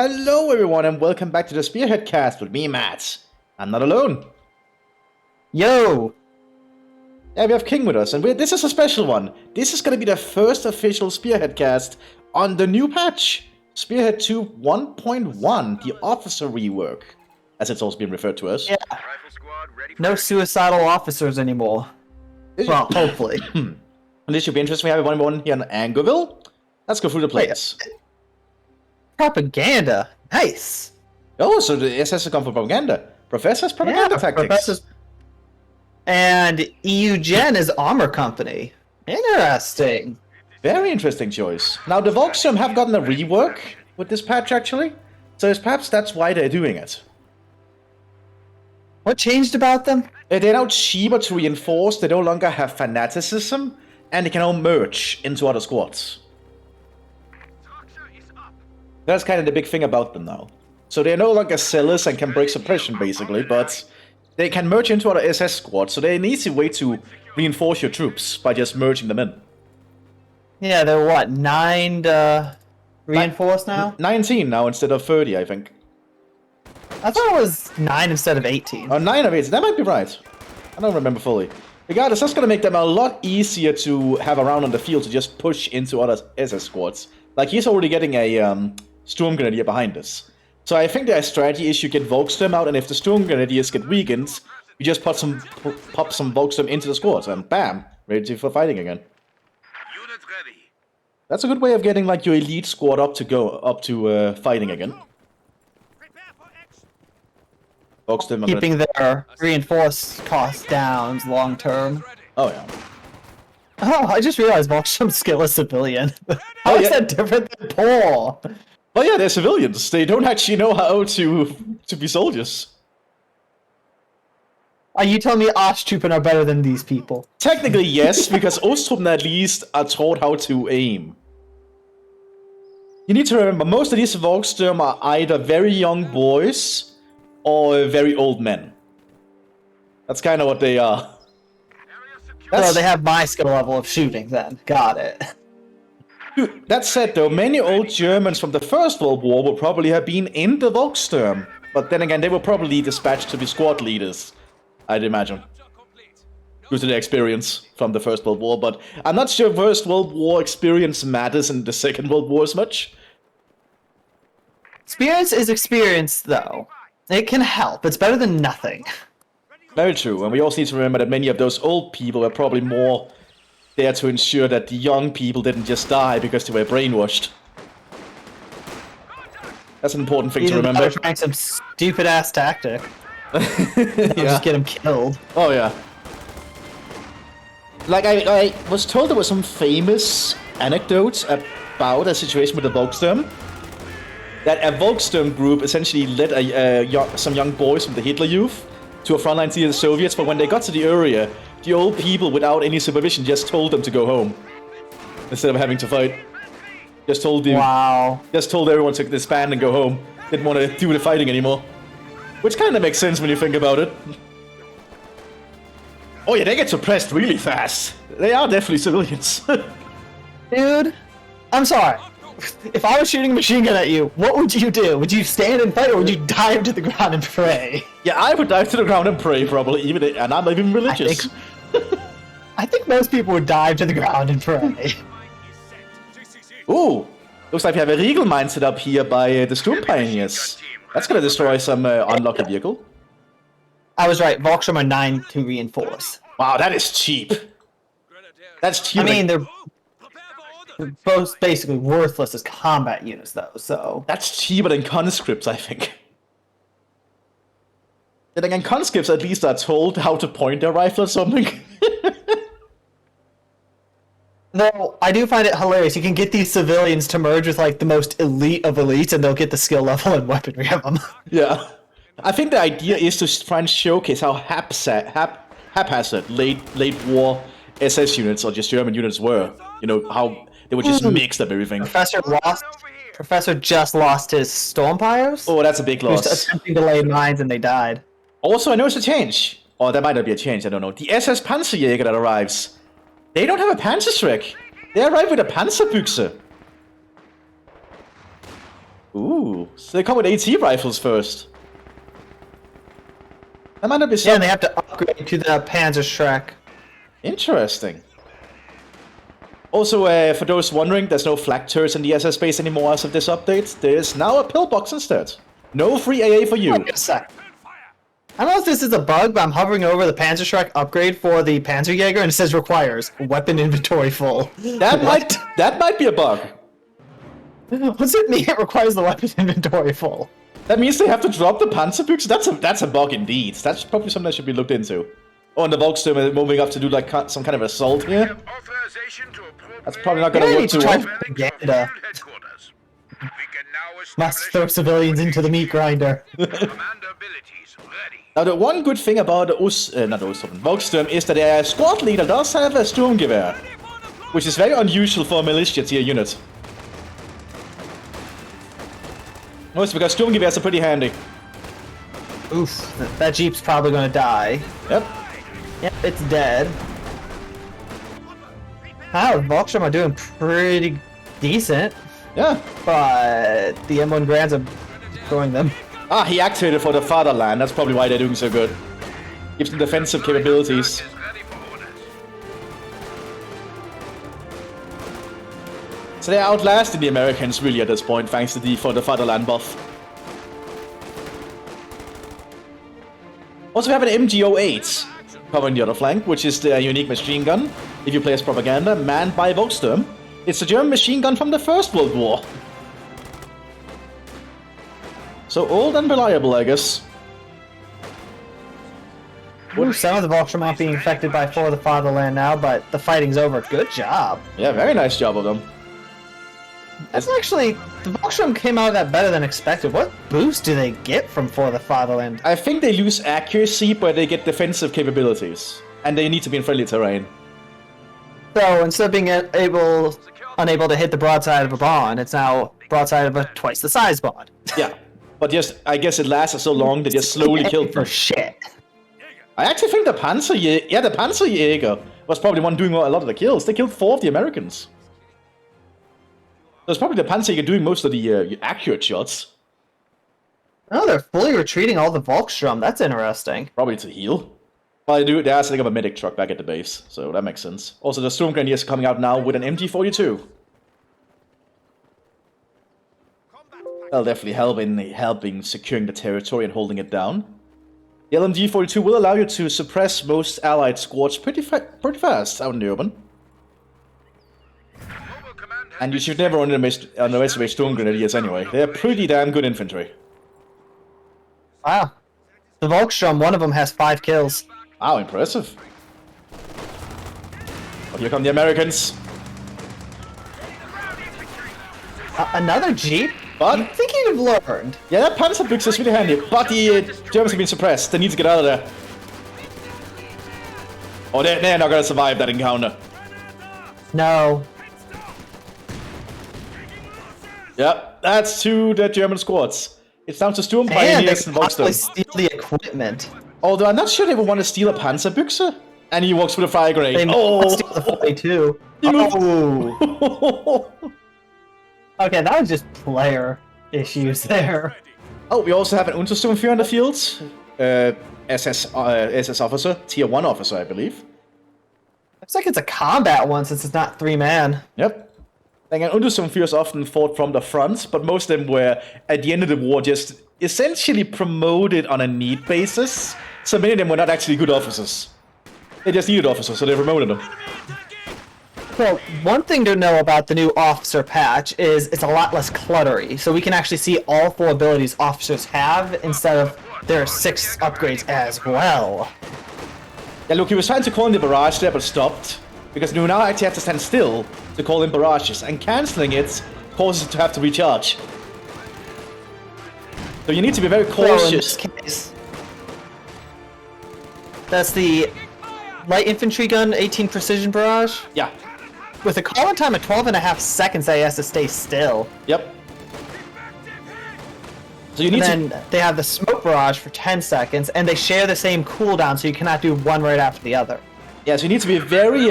Hello everyone and welcome back to the Spearhead cast with me, Matt. I'm not alone. Yo! Yeah, we have King with us, and this is a special one. This is going to be the first official Spearhead cast on the new patch. Spearhead 2 1.1, the officer rework, as it's also been referred to as. Yeah. No suicidal officers anymore. Well, hopefully. And this should be interesting. We have everyone here in Angerville. Let's go through the plates. Propaganda. Nice. Oh, so the SS has gone for propaganda. Professor's propaganda tactics. Professor's... And EU Gen is armor company. Interesting. Very interesting choice. Now, the Volkssturm have gotten a rework with this patch, actually. So perhaps that's why they're doing it. What changed about them? They're now cheaper to reinforce, they no longer have fanaticism, and they can all merge into other squads. That's kind of the big thing about them now. So they're no longer sellers and can break suppression, basically, but they can merge into other SS squads, so they're an easy way to reinforce your troops by just merging them in. Yeah, they're what, 9 reinforced now? 19 now instead of 30, I think. I thought it was 9 instead of 18. Oh, 9 of 8, that might be right. I don't remember fully. Regardless, that's going to make them a lot easier to have around on the field to just push into other SS squads. Like, he's already getting a Storm Grenadier behind us. So I think their strategy is you get Volkssturm out, and if the Storm Grenadiers get weakened, you just pop some Volkssturm into the squad, and bam, ready for fighting again. Unit ready. That's a good way of getting like your elite squad up to fighting again. Volkssturm, Keeping their reinforced costs down long term. Oh yeah. Oh, I just realized Volkssturm's skill is civilian. How is that different than Paul? Well, yeah, they're civilians. They don't actually know how to be soldiers. Are you telling me Osttruppen are better than these people? Technically, yes, because Osttruppen at least are taught how to aim. You need to remember, most of these Volkssturm are either very young boys or very old men. That's kind of what they are. So they have my skill level of shooting then. Got it. That said, though, many old Germans from the First World War would probably have been in the Volkssturm. But then again, they were probably dispatched to be squad leaders, I'd imagine. Due to their experience from the First World War. But I'm not sure First World War experience matters in the Second World War as much. Experience is experience, though. It can help. It's better than nothing. Very true, and we also need to remember that many of those old people were probably more there to ensure that the young people didn't just die because they were brainwashed. That's an important thing to remember. They're trying some stupid-ass tactic. Just get them killed. Oh, yeah. Like, I was told there were some famous anecdotes about a situation with the Volkssturm. That a Volkssturm group essentially led some young boys from the Hitler Youth to a frontline to the Soviets, but when they got to the area, the old people, without any supervision, just told them to go home. Instead of having to fight. Just told everyone to disband and go home. Didn't want to do the fighting anymore. Which kind of makes sense when you think about it. Oh yeah, they get suppressed really fast. They are definitely civilians. Dude, I'm sorry. If I was shooting a machine gun at you, what would you do? Would you stand and fight, or would you dive to the ground and pray? Yeah, I would dive to the ground and pray, probably, and I'm not even religious. I think most people would dive to the ground and pray. Ooh, looks like we have a Regal mine set up here by the Storm Pioneers. That's gonna destroy some unlucky vehicle. I was right, Volkssturm are 9 to reinforce. Wow, that is cheap. That's cheap. I mean, they're both basically worthless as combat units, though, so... That's cheaper than conscripts, I think. Then again, conscripts at least are told how to point their rifle or something. No, I do find it hilarious. You can get these civilians to merge with, like, the most elite of elites, and they'll get the skill level and weaponry of them. Yeah. I think the idea is to try and showcase how haphazard late war SS units or just German units were. You know, how they would just mix up everything. Professor just lost his Stormpires? Oh, that's a big loss. He was attempting to lay mines and they died. Also, I noticed a change. Or that might not be a change, I don't know. The SS Panzerjäger that arrives. They don't have a Panzerschreck. They arrive with a Panzerbüchse. Ooh, so they come with AT rifles first. That might not be Yeah, some... and they have to upgrade to the Panzerschreck. Interesting. Also, for those wondering, there's no flak turrets in the SS base anymore as of this update. There's now a pillbox instead. No free AA for you. Wait a sec. I don't know if this is a bug, but I'm hovering over the Panzerschreck upgrade for the Panzerjäger, and it says requires weapon inventory full. That might be a bug. What's it mean? It requires the weapon inventory full. That means they have to drop the Panzerbüchse? That's a bug indeed. That's probably something that should be looked into. Oh, and the Volkssturm moving up to do like some kind of assault here. That's probably not going to work too well. Propaganda. Must throw civilians into the meat grinder. Now, the one good thing about the Volkssturm is that their squad leader does have a Sturmgewehr, which is very unusual for a militia tier unit. Mostly because Sturmgewehrs are pretty handy. Oof, that Jeep's probably gonna die. Yep. Yep, it's dead. Wow, Volkssturm are doing pretty decent, Yeah. but the M1 Grands are throwing them. Ah, he activated for the fatherland. That's probably why they're doing so good. Gives them defensive capabilities. So they're outlasting the Americans really at this point, thanks to the for the fatherland buff. Also, we have an MG08 covering the other flank, which is the unique machine gun, if you play as propaganda, manned by Volkssturm. It's a German machine gun from the First World War. So old and reliable, I guess. Ooh, some of the Volkssturm aren't being affected by For the Fatherland now, but the fighting's over. Good job. Yeah, very nice job of them. That's actually... The Volkssturm came out of that better than expected. What boost do they get from For the Fatherland? I think they lose accuracy, but they get defensive capabilities. And they need to be in friendly terrain. So instead of being unable to hit the broadside of a bond, it's now broadside of a twice the size bond. Yeah. But just, I guess it lasted so long they just slowly killed for them. shit. I actually think the Panzerjäger was probably the one doing a lot of the kills. They killed 4 of the Americans. So it's probably the Panzerjäger doing most of the accurate shots. Oh, they're fully retreating all the Volkssturm. That's interesting. Probably to heal. Well, they are setting up a medic truck back at the base, so that makes sense. Also, the Storm Grenadiers are coming out now with an MG42. That'll definitely help in helping securing the territory and holding it down. The LMG-42 will allow you to suppress most allied squads pretty fast out in the open. And you should never underestimate Storm Grenadiers anyway. They're pretty damn good infantry. Wow. The Volkssturm, one of them has 5 kills. Wow, impressive. Oh, here come the Americans. Another Jeep? But I think you've learned. yeah, that Panzerbüchse is really handy, but the Germans have been suppressed. They need to get out of there. Oh, they're not gonna survive that encounter. No. Yep, that's 2 dead German squads. It's down to Sturm And they Pioneers can and possibly Volkssturm. steal the equipment. Although I'm not sure they would want to steal a Panzerbüchse. And he walks with a fire grenade. They might steal the 42. Oh. Okay, that was just player issues there. Oh, we also have an Untersturmführer in the field. SS officer, tier 1 officer, I believe. Looks like it's a combat one since it's not 3-man. Yep. And Untersturmführers often fought from the front, but most of them were, at the end of the war, just essentially promoted on a need basis. So many of them were not actually good officers. They just needed officers, so they promoted them. Well, one thing to know about the new officer patch is it's a lot less cluttery, so we can actually see all 4 abilities officers have instead of their 6 upgrades as well. Yeah, look, he was trying to call in the barrage there, but stopped. Because you now actually have to stand still to call in barrages, and cancelling it causes it to have to recharge. So you need to be very cautious. So in this case, that's the light infantry gun 18 precision barrage. Yeah. With a call-in time of 12.5 seconds, that he has to stay still. Yep. So you need And then they have the smoke barrage for 10 seconds, and they share the same cooldown, so you cannot do one right after the other. Yeah, so you need to be very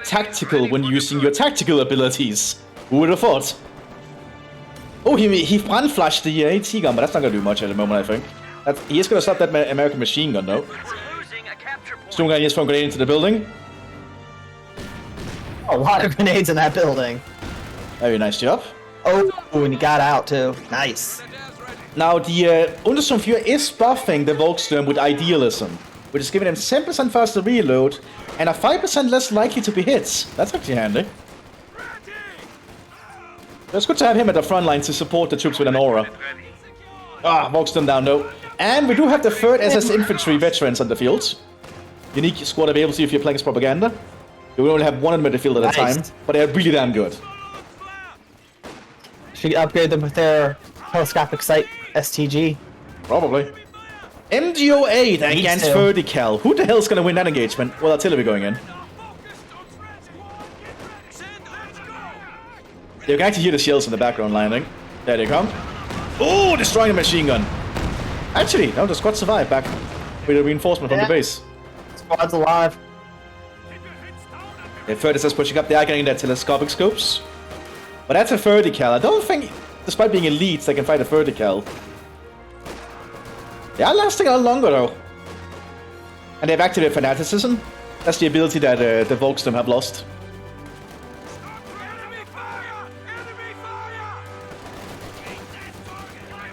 tactical when using your tactical abilities. Who would have thought? Oh, he front flashed the AT gun, but that's not gonna do much at the moment, I think. He is gonna stop that American machine gun, though. Storm gun is throwing grenade into the building. A lot of grenades in that building. Very nice job. Oh, and he got out too. Nice. Now, the Untersturmführer is buffing the Volkssturm with Idealism, which is giving them 10% faster reload and are 5% less likely to be hit. That's actually handy. It's good to have him at the front line to support the troops with an aura. Ah, Volkssturm down though. And we do have the 3rd SS Infantry veterans on the field. Unique squad ability if you're playing as propaganda. You will only have one of them at the field at a time, but they're really damn good. Should we upgrade them with their telescopic sight STG? Probably. MGO8 against Vertical. Who the hell's gonna win that engagement? Well, artillery going in. You can actually hear the shells in the background landing. There they come. Oh, destroying a machine gun. Actually, no, the squad survived back with a reinforcement from the base. Squad's alive. The 3rd is pushing up. They are getting their telescopic scopes. But that's a Vertical. I don't think, despite being elites, they can fight a Vertical. They are lasting a lot longer, though. And they've activated Fanaticism. That's the ability that the Volkssturm have lost.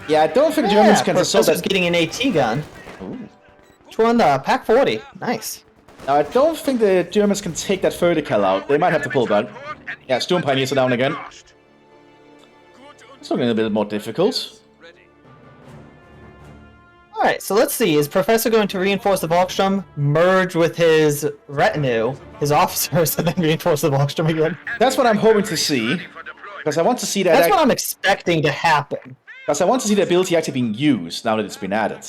Yeah, I don't think the Germans can assault that. Getting an AT gun. Ooh. Which one? The Pack 40. Nice. Now, I don't think the Germans can take that Vertical out. They might have to pull back. Yeah, Storm Pioneers are down again. It's looking a bit more difficult. Alright, so let's see. Is Professor going to reinforce the Volkssturm, merge with his retinue, his officers, and then reinforce the Volkssturm again? That's what I'm hoping to see. Because I want to see that... That's what I'm expecting to happen. Because I want to see the ability actually being used now that it's been added.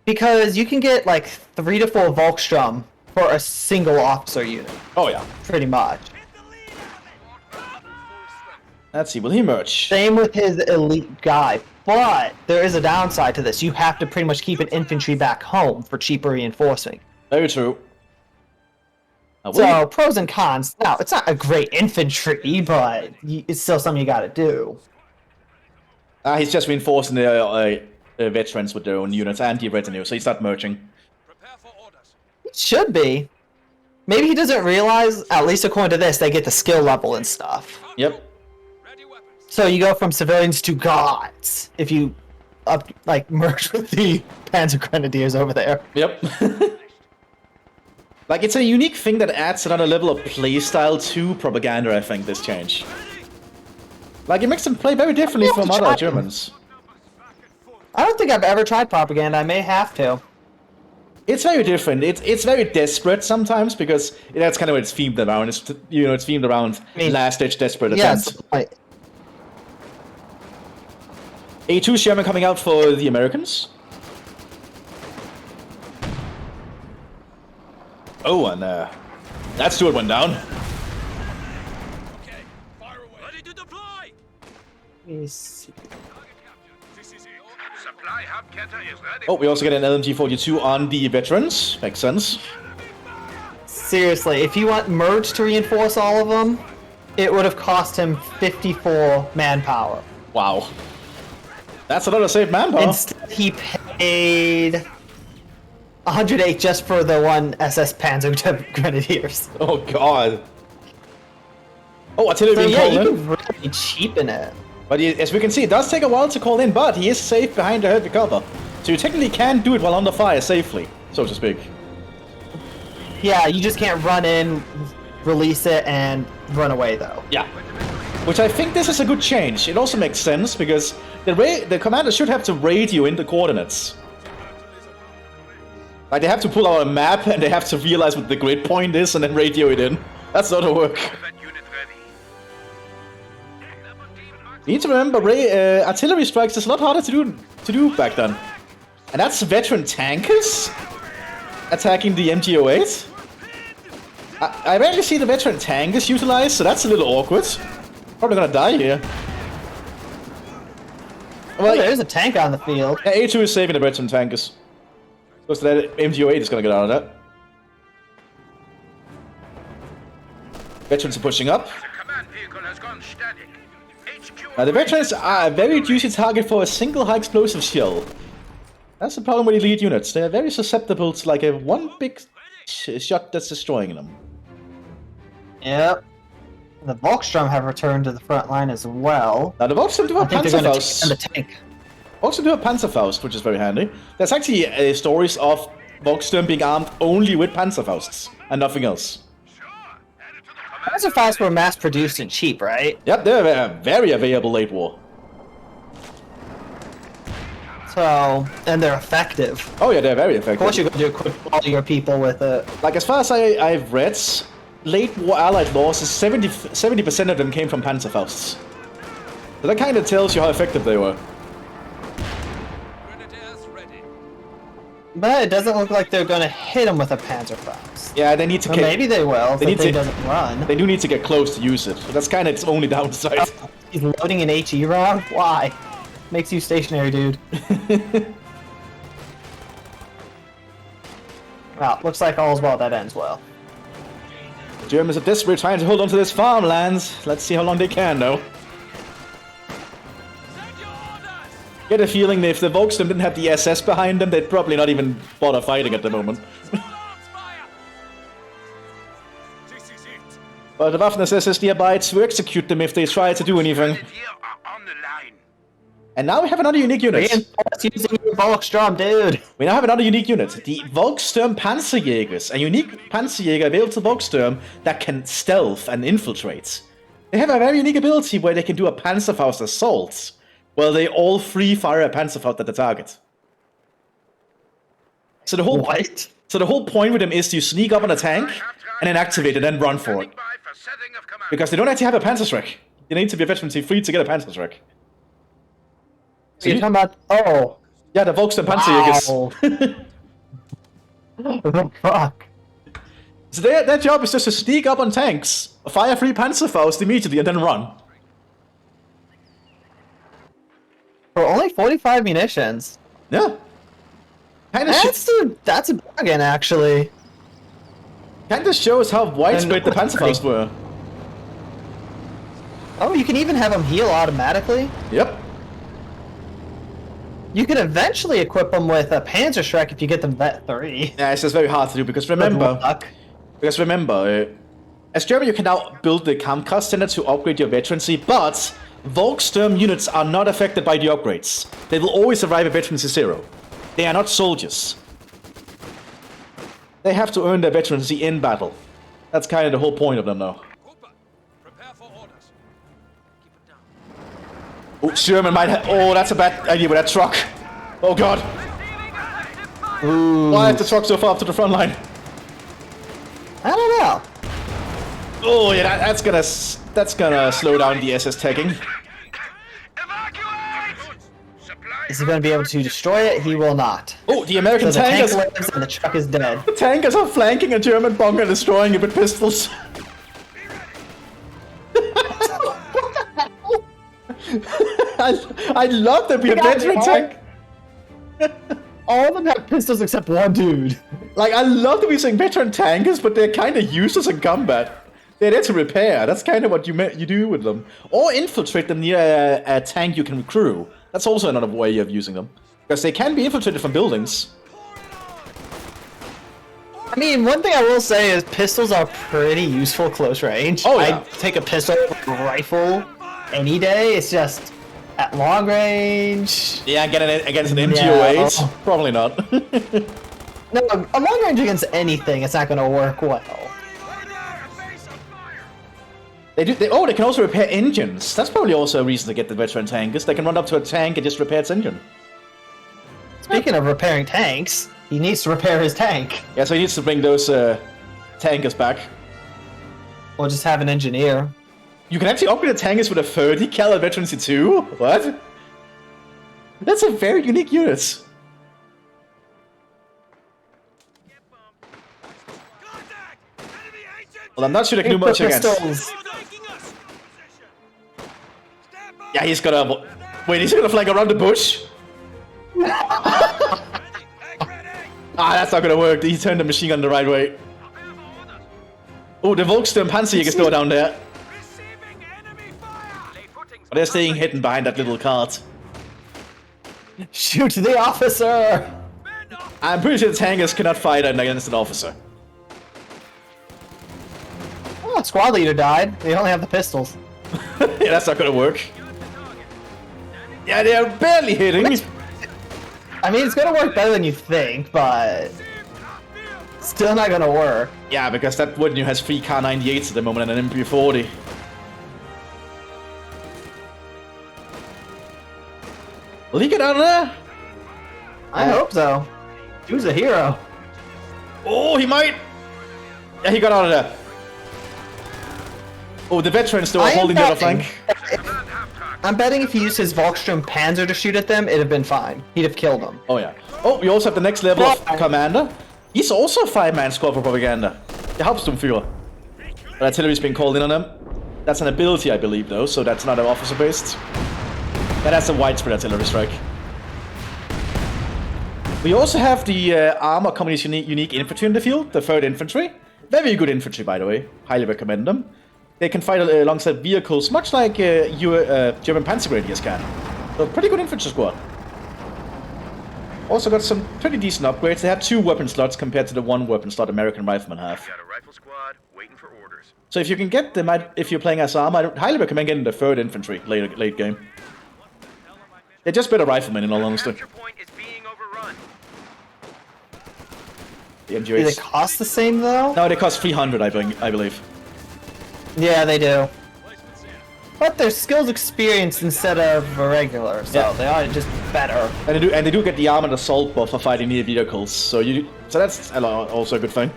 Because you can get like 3 to 4 Volkssturm for a single officer unit. Oh yeah. Pretty much. Let's see, will he merge? Same with his elite guy. But there is a downside to this. You have to pretty much keep an infantry back home for cheaper reinforcing. Very true. So, pros and cons. Now, it's not a great infantry, but it's still something you gotta do. He's just reinforcing the veterans with their own units and the retinue, so he's not merging. It should be. Maybe he doesn't realize, at least according to this, they get the skill level and stuff. Yep. So you go from civilians to gods if you merge with the Panzer Grenadiers over there. Yep. Like, it's a unique thing that adds another level of playstyle to propaganda, I think, this change. Like, it makes them play very differently from other Germans. I don't think I've ever tried propaganda. I may have to. It's very different. It's very desperate sometimes, because that's kind of what it's themed around. It's, you know, it's themed around last-ditch desperate attempt. Yes. A2 Sherman coming out for the Americans. Oh, and that Stuart went down. Okay, fire away. Ready to deploy. Let me see. Supply hub getter is ready. Oh, we also get an LMG-42 on the veterans. Makes sense. Seriously, if you want Merge to reinforce all of them, it would have cost him 54 manpower. Wow. That's a lot of saved manpower. Instead, he paid 108 just for the one SS Panzer Grenadiers. Oh god. Oh, artillery being yeah, called you in. can really cheapen it. But as we can see, it does take a while to call in, but he is safe behind the heavy cover. So you technically can do it while under fire safely, so to speak. Yeah, you just can't run in, release it, and run away though. Yeah. Which I think this is a good change. It also makes sense, because the commander should have to radio in the coordinates. Like, they have to pull out a map, and they have to realize what the grid point is, and then radio it in. That's not a work. You need to remember, artillery strikes is a lot harder to do back then. And that's veteran tankers attacking the MG08. I rarely see the veteran tankers utilized, so that's a little awkward. Probably gonna die here. Well, there is a tank on the field. Yeah, A2 is saving the veteran tankers. So that MG08 is gonna get out of that. Veterans are pushing up. The command vehicle has gone static. HQ. Now, the veterans are a very juicy target for a single high explosive shell. That's the problem with elite units. They're very susceptible to like a one big shot that's destroying them. Yep. The Volkssturm have returned to the front line as well. Now, the Volkssturm do have I think they're going to Panzerfaust. take the tank. Volkssturm do have Panzerfaust, which is very handy. There's actually stories of Volkssturm being armed only with Panzerfausts and nothing else. Panzerfausts were mass-produced and cheap, right? Yep, they're very available late war. So, and they're effective. Oh yeah, they're very effective. Of course you're going to equip all your people with it. Like, as far as I've read, late war Allied losses, 70% of them came from Panzerfausts. So that kind of tells you how effective they were. Grenadiers ready. But it doesn't look like they're going to hit him with a Panzerfaust. Yeah, they need to Well, get... maybe they will if They the need thing to- doesn't run. They do need to get close to use it. But that's kind of its only downside. He's loading an HE wrong? Why? Makes you stationary, dude. Well, looks like all's well that ends well. The Germans are desperately trying to hold on to this farmlands. Let's see how long they can, though. Send your orders. Get a feeling that if the Volkssturm didn't have the SS behind them, they'd probably not even bother fighting at the moment. Full arms fire. This is it. But the Waffen SS is nearby to execute them if they try to do anything. Here are on the line. And now we have another unique unit. Reinforce using your Volkssturm, dude! We now have another unique unit. The Volkssturm Panzerjägers. A unique Panzerjäger available to Volkssturm that can stealth and infiltrate. They have a very unique ability where they can do a Panzerfaust assault, while they all free fire a Panzerfaust at the target. So the whole What? So the whole point with them is to sneak up on a tank and then activate it and then run for it. Standing by for setting of command. Because they don't actually have a Panzerschreck. You need to be a veteran to be free to get a Panzerschreck. So You're talking about... Oh. yeah, the Volkssturm Panzerjägers. Wow. The fuck? So their job is just to sneak up on tanks, fire 3 Panzerfaust immediately, and then run. For only 45 munitions. Yeah. Kind of That's a bargain, actually. shows how widespread the And- Panzerfaust were. Oh, you can even have them heal automatically? Yep. You can eventually equip them with a Panzerschreck if you get them Vet 3. Yeah, it's just very hard to do because remember, as German, you can now build the Kampfkraft Center to upgrade your veterancy, but Volkssturm units are not affected by the upgrades. They will always arrive at veterancy 0. They are not soldiers. They have to earn their veterancy in battle. That's kind of the whole point of them now. Cooper, prepare for orders. Keep it down. Oh, German might have... Oh, that's a bad idea with that truck. Oh, God. Why is the truck so far up to the front line? I don't know. Oh, yeah, that's gonna slow down the SS tagging. Evacuate! Supply Is he going to be able to destroy it? He will not. Oh, the American So the tank tankers... lives and the truck is dead. The tankers are flanking a German bunker, destroying it with pistols. I love that we have veteran tank. All of them have pistols except one dude. Like, I love that we're saying veteran tankers, but they're kind of useless in combat. They're there to repair. That's kind of what you do with them. Or infiltrate them near a tank you can recruit. That's also another way of using them. Because they can be infiltrated from buildings. I mean, one thing I will say is pistols are pretty useful close range. Oh, yeah. I'd take a pistol over a rifle any day. It's just at long range. Yeah, against an MG08? Yeah. Probably not. No, a long range against anything, it's not going to work well. They can also repair engines. That's probably also a reason to get the veteran tankers. They can run up to a tank and just repair its engine. Speaking of repairing tanks, he needs to repair his tank. Yeah, so he needs to bring those tankers back. Or just have an engineer. You can actually upgrade the tankers with a 30 cal veterancy too? What? That's a very unique unit. Contact! Enemy agent! Well, I'm not sure they can do much against. Pistols. Taking us! Position! Stand by! Yeah, he's gonna... Wait, he's gonna flank around the bush? Tank ready! Ah, that's not gonna work. He turned the machine gun the right way. Prepare for orders! Oh, the Volkssturm Panzerjäger is still down there. Receiving enemy fire! But they're staying hidden behind that little cart. Shoot the officer! I'm pretty sure the tankers cannot fight against an officer. Oh, squad leader died. They only have the pistols. Yeah, that's not gonna work. Yeah, they're barely hitting. I mean, it's gonna work better than you think, but still not gonna work. Yeah, because that Woodnew has 3 Kar-98s at the moment and an MP40. Will he get out of there? I hope so. He was a hero. Oh, he might. Yeah, he got out of there. Oh, the veteran's still holding the other flank. I'm betting if he used his Volkssturm Panzer to shoot at them, it'd have been fine. He'd have killed them. Oh, yeah. Oh, we also have the next level of commander. He's also a 5-man squad for propaganda. The Hauptsturmführer. But artillery's been called in on him. That's an ability, I believe, though, so that's not an officer-based. Yeah, that's a widespread artillery strike. We also have the Armor Company's unique infantry in the field, the 3rd Infantry. Very good infantry, by the way. Highly recommend them. They can fight alongside vehicles, much like German Panzer Grenadiers can. So, pretty good infantry squad. Also got some pretty decent upgrades. They have 2 weapon slots compared to the 1 weapon slot American riflemen have. Got a rifle squad waiting for orders. So if you can get them, if you're playing as armor, I highly recommend getting the 3rd Infantry late game. They're just better riflemen, in all honesty. Capture point is being overrun. The Do they MG8s. cost the same, though? No, they cost 300, I believe. Yeah, they do. But they're skills experienced instead of regular, so Yeah. they are just better. And they do get the armored assault buff for fighting near vehicles. So that's also a good thing.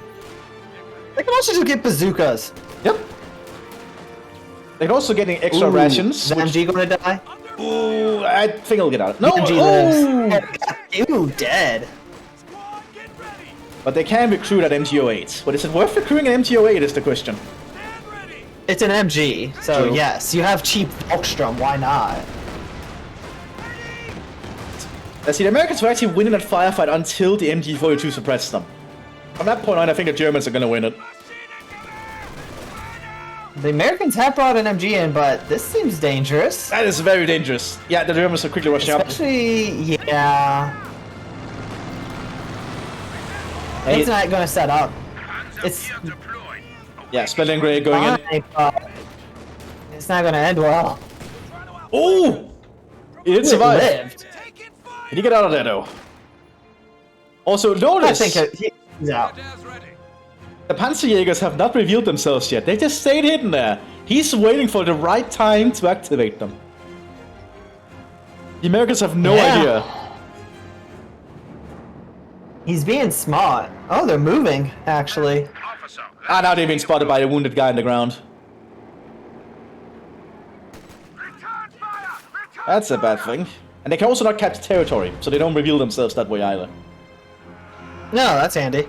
They can also just get bazookas. Yep. They can also get extra Ooh, rations. Is the MG gonna die? Ooh, I think he'll get out. No, The MG lives. Ooh, dead. But they can recruit at MG08. But is it worth recruiting an MG08 is the question. It's an MG, so True. yes, you have cheap Volkssturm, why not? See, the Americans were actually winning that firefight until the MG42 suppressed them. From that point on, I think the Germans are going to win it. The Americans have brought an MG in, but this seems dangerous. That is very dangerous. Yeah, the Germans are quickly rushing up. Especially, yeah. It's not gonna set up. It's Yeah, Spelling Grey going in. fine, but it's not gonna end well. Oh! He did It survive. lived. Did he get out of there, though? Also, I notice think he's out. the Panzerjägers have not revealed themselves yet. They just stayed hidden there. He's waiting for the right time to activate them. The Americans have no Yeah. idea. He's being smart. Oh, they're moving, actually. Officer, Ah, now they've been spotted by a wounded guy on the ground. That's a bad thing. And they can also not capture territory, so they don't reveal themselves that way either. No, that's handy.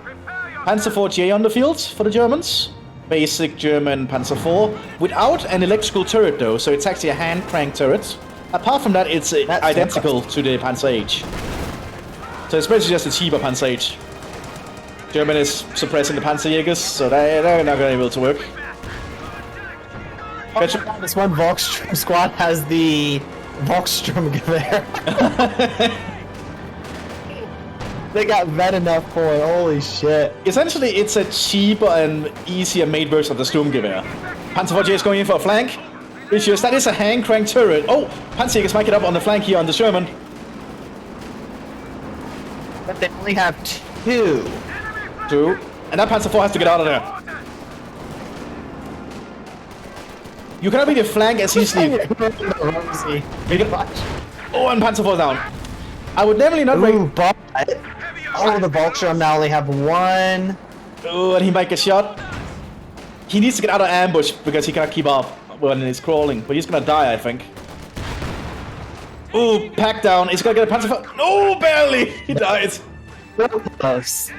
Panzer IV-J on the field for the Germans. Basic German Panzer IV. Without an electrical turret though, so it's actually a hand crank turret. Apart from that, it's identical to the Panzer H. So it's basically just a cheaper Panzer H. German is suppressing the Panzerjägers, so they're not going to be able to work. This one Volkssturm squad has the Volkssturm Gewehr. They got vet enough for it, holy shit. Essentially, it's a cheaper and easier made version of the Sturmgewehr. Panzer IV-J is going in for a flank. Issues, that is a hand crank turret. Oh, Panzerjägers might get up on the flank here on the Sherman. But they only have 2. And that Panzer IV has to get out of there. You cannot be the flank as easily. Rosie. Oh, and Panzer IV down. I would definitely not Ooh, wait. but oh, the Volkssturm now only have 1. Oh, and he might get shot. He needs to get out of ambush because he cannot keep up when he's crawling. But he's gonna die, I think. Ooh, pack down. He's gonna get a Panzer IV. No, barely. He died. Close.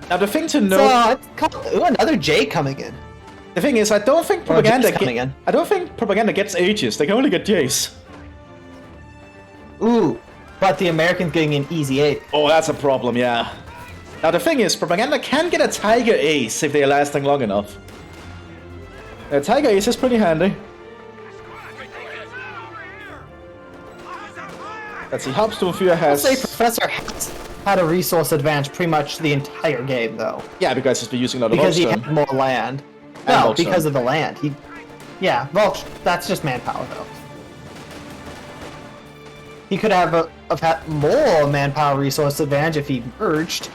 Now the thing to note. Ooh, another J coming in. The thing is, I don't think J's propaganda. coming in. I don't think propaganda gets H's. They can only get J's. Ooh, but the Americans getting an easy 8. Oh, that's a problem, yeah. Now the thing is, propaganda can get a Tiger Ace if they are lasting long enough. A Tiger Ace is pretty handy. Let's see, Hauptsturmführer I'll has... say Professor has had a resource advantage pretty much the entire game, though. Yeah, because he's been using a lot of Because he Volkssturm. had more land. And No, Volkssturm. because of the land. Yeah, well, that's just manpower, though. He could have had more manpower resource advantage if he merged.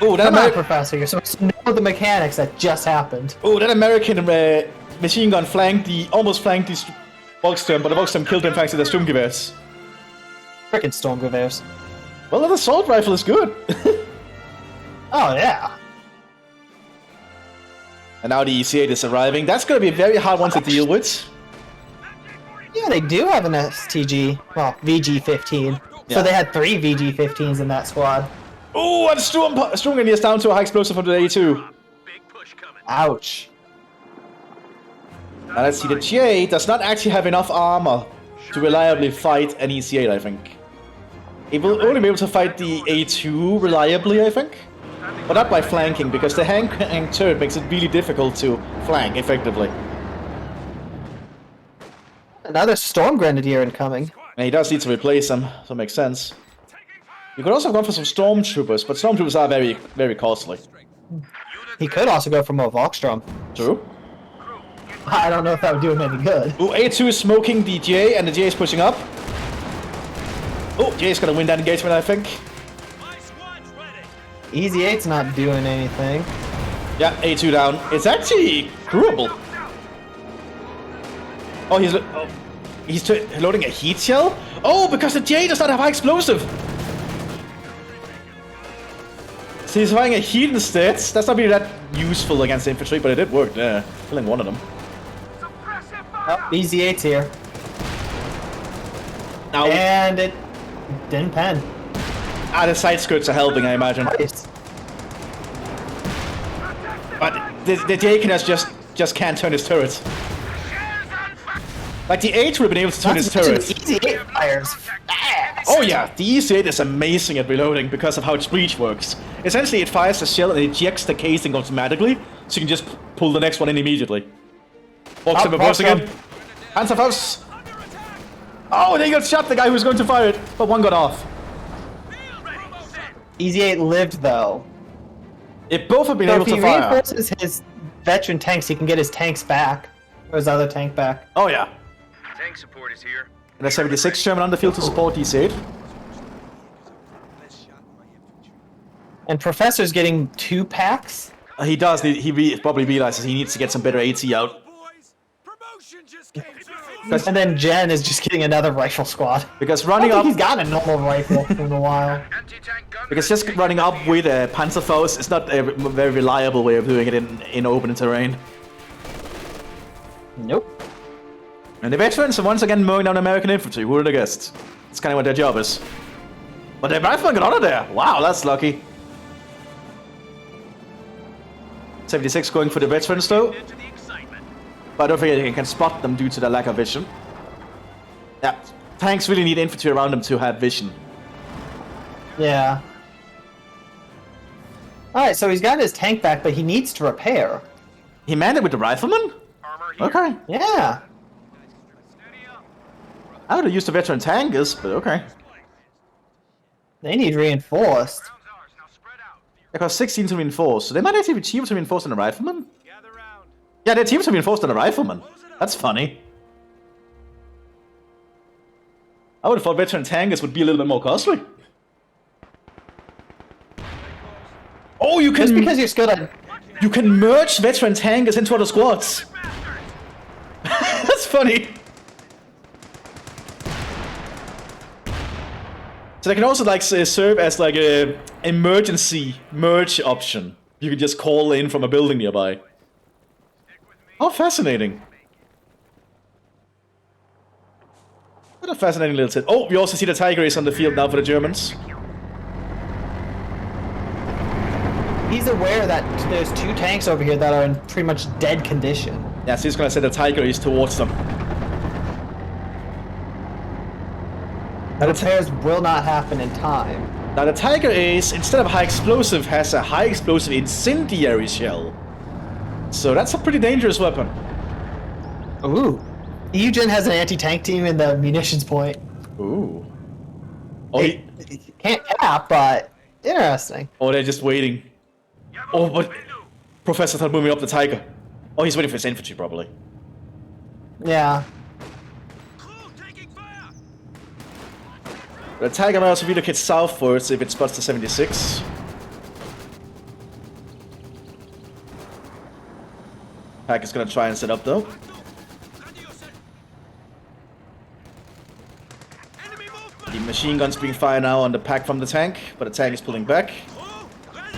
Oh, that, Come on, Professor, you're supposed to know the mechanics that just happened. that American machine gun almost flanked the Volkssturm, but the Volkssturm killed him thanks to the Sturmgewehrs. Frickin' Stormgewehrs. Well, that assault rifle is good. Oh, yeah. And now the EC8 is arriving. That's going to be a very hard one to deal with. Yeah, they do have an STG, well, VG-15. Yeah. So they had 3 VG-15s in that squad. Oh, and Sturmgewehrs is down to a high explosive from the A2. Big push coming. Ouch. Now let's see, the J does not actually have enough armor to reliably fight an EC8, I think. It will only be able to fight the A2 reliably, I think. But not by flanking, because the hang turret makes it really difficult to flank effectively. Another Storm Grenadier incoming. And he does need to replace them, so it makes sense. You could also have gone for some Stormtroopers, but Stormtroopers are very, very costly. He could also go for more Volkssturm. True. I don't know if that would do him any good. Ooh, A2 is smoking the J, and the J is pushing up. Oh, J is gonna win that engagement, I think. My squad's ready. Easy 8's not doing anything. Yeah, A2 down. It's actually doable. Oh, he's loading a heat shell? Oh, because the J does not have high explosive. So he's firing a heat instead. That's not really that useful against the infantry, but it did work there. Killing one of them. Oh, Easy 8's here. Now, And it didn't pen. the side skirts are helping, I imagine. Nice. But the J can just can't turn his turrets. Like the H would have been able to turn his turrets. Easy 8 fires fast. Oh yeah, the EC8 is amazing at reloading because of how its breach works. Essentially, it fires the shell and ejects the casing automatically, so you can just pull the next one in immediately. Volkssturm reversing in. Panzerfaust! Oh, they got shot, the guy who was going to fire it, but one got off. Easy 8 lived though. If both have been So able if he to fire. reinforces his veteran tanks, he can get his tanks back. Or his other tank back. Oh yeah. Tank support is here. And a 76 German on the field to support the EC8. And Professor's getting 2 packs? He does, probably realizes he needs to get some better AT out. Boys, promotion just came through. And then Jen is just getting another rifle squad. Because I running don't up, think he's got a normal rifle in a while. Anti-tank gun. because just running up with a Panzerfaust is not a very reliable way of doing it in open terrain. Nope. And the veterans are once again mowing down American infantry. Who would have guessed? That's kind of what their job is. But the rifleman got out of there. Wow, that's lucky. 76 going for the veterans though. Into the excitement. But I don't think they can spot them due to their lack of vision. Yeah, tanks really need infantry around them to have vision. Yeah. Alright, so he's got his tank back, but he needs to repair. He manned it with the rifleman? Armor here. Okay. Yeah. Steady up. I would have used the veteran tankers, but okay. They need reinforced. Ground's ours. Now spread out. They cost 16 to reinforce, so they might actually be cheaper to reinforce than a rifleman? Gather round. Yeah, they're cheaper to reinforce than a rifleman. That's funny. I would have thought veteran tankers would be a little bit more costly. Oh, you Just can because you're skilled at... you can merge veteran tankers into other squads. That's funny. So they can also like serve as like a emergency merge option. You can just call in from a building nearby. How fascinating. What a fascinating little tip. Oh, we also see the Tiger is on the field now for the Germans. He's aware that there's 2 tanks over here that are in pretty much dead condition. Yeah, so he's gonna send the Tiger is towards them. The repairs will not happen in time. Now the Tiger Ace, instead of high explosive, has a high explosive incendiary shell. So that's a pretty dangerous weapon. Ooh. Eugen has an anti-tank team in the munitions point. Ooh. Oh, It can't cap, but interesting. oh, they're just waiting. Oh, but Professor started moving up the tiger. Oh, he's waiting for his infantry, probably. Yeah. Crew taking fire! The tiger might also relocate southwards if it spots the 76. Pack is gonna try and set up though. Ready yourself! Enemy movement! The machine gun's being fired now on the pack from the tank, but the tank is pulling back. Crew, ready!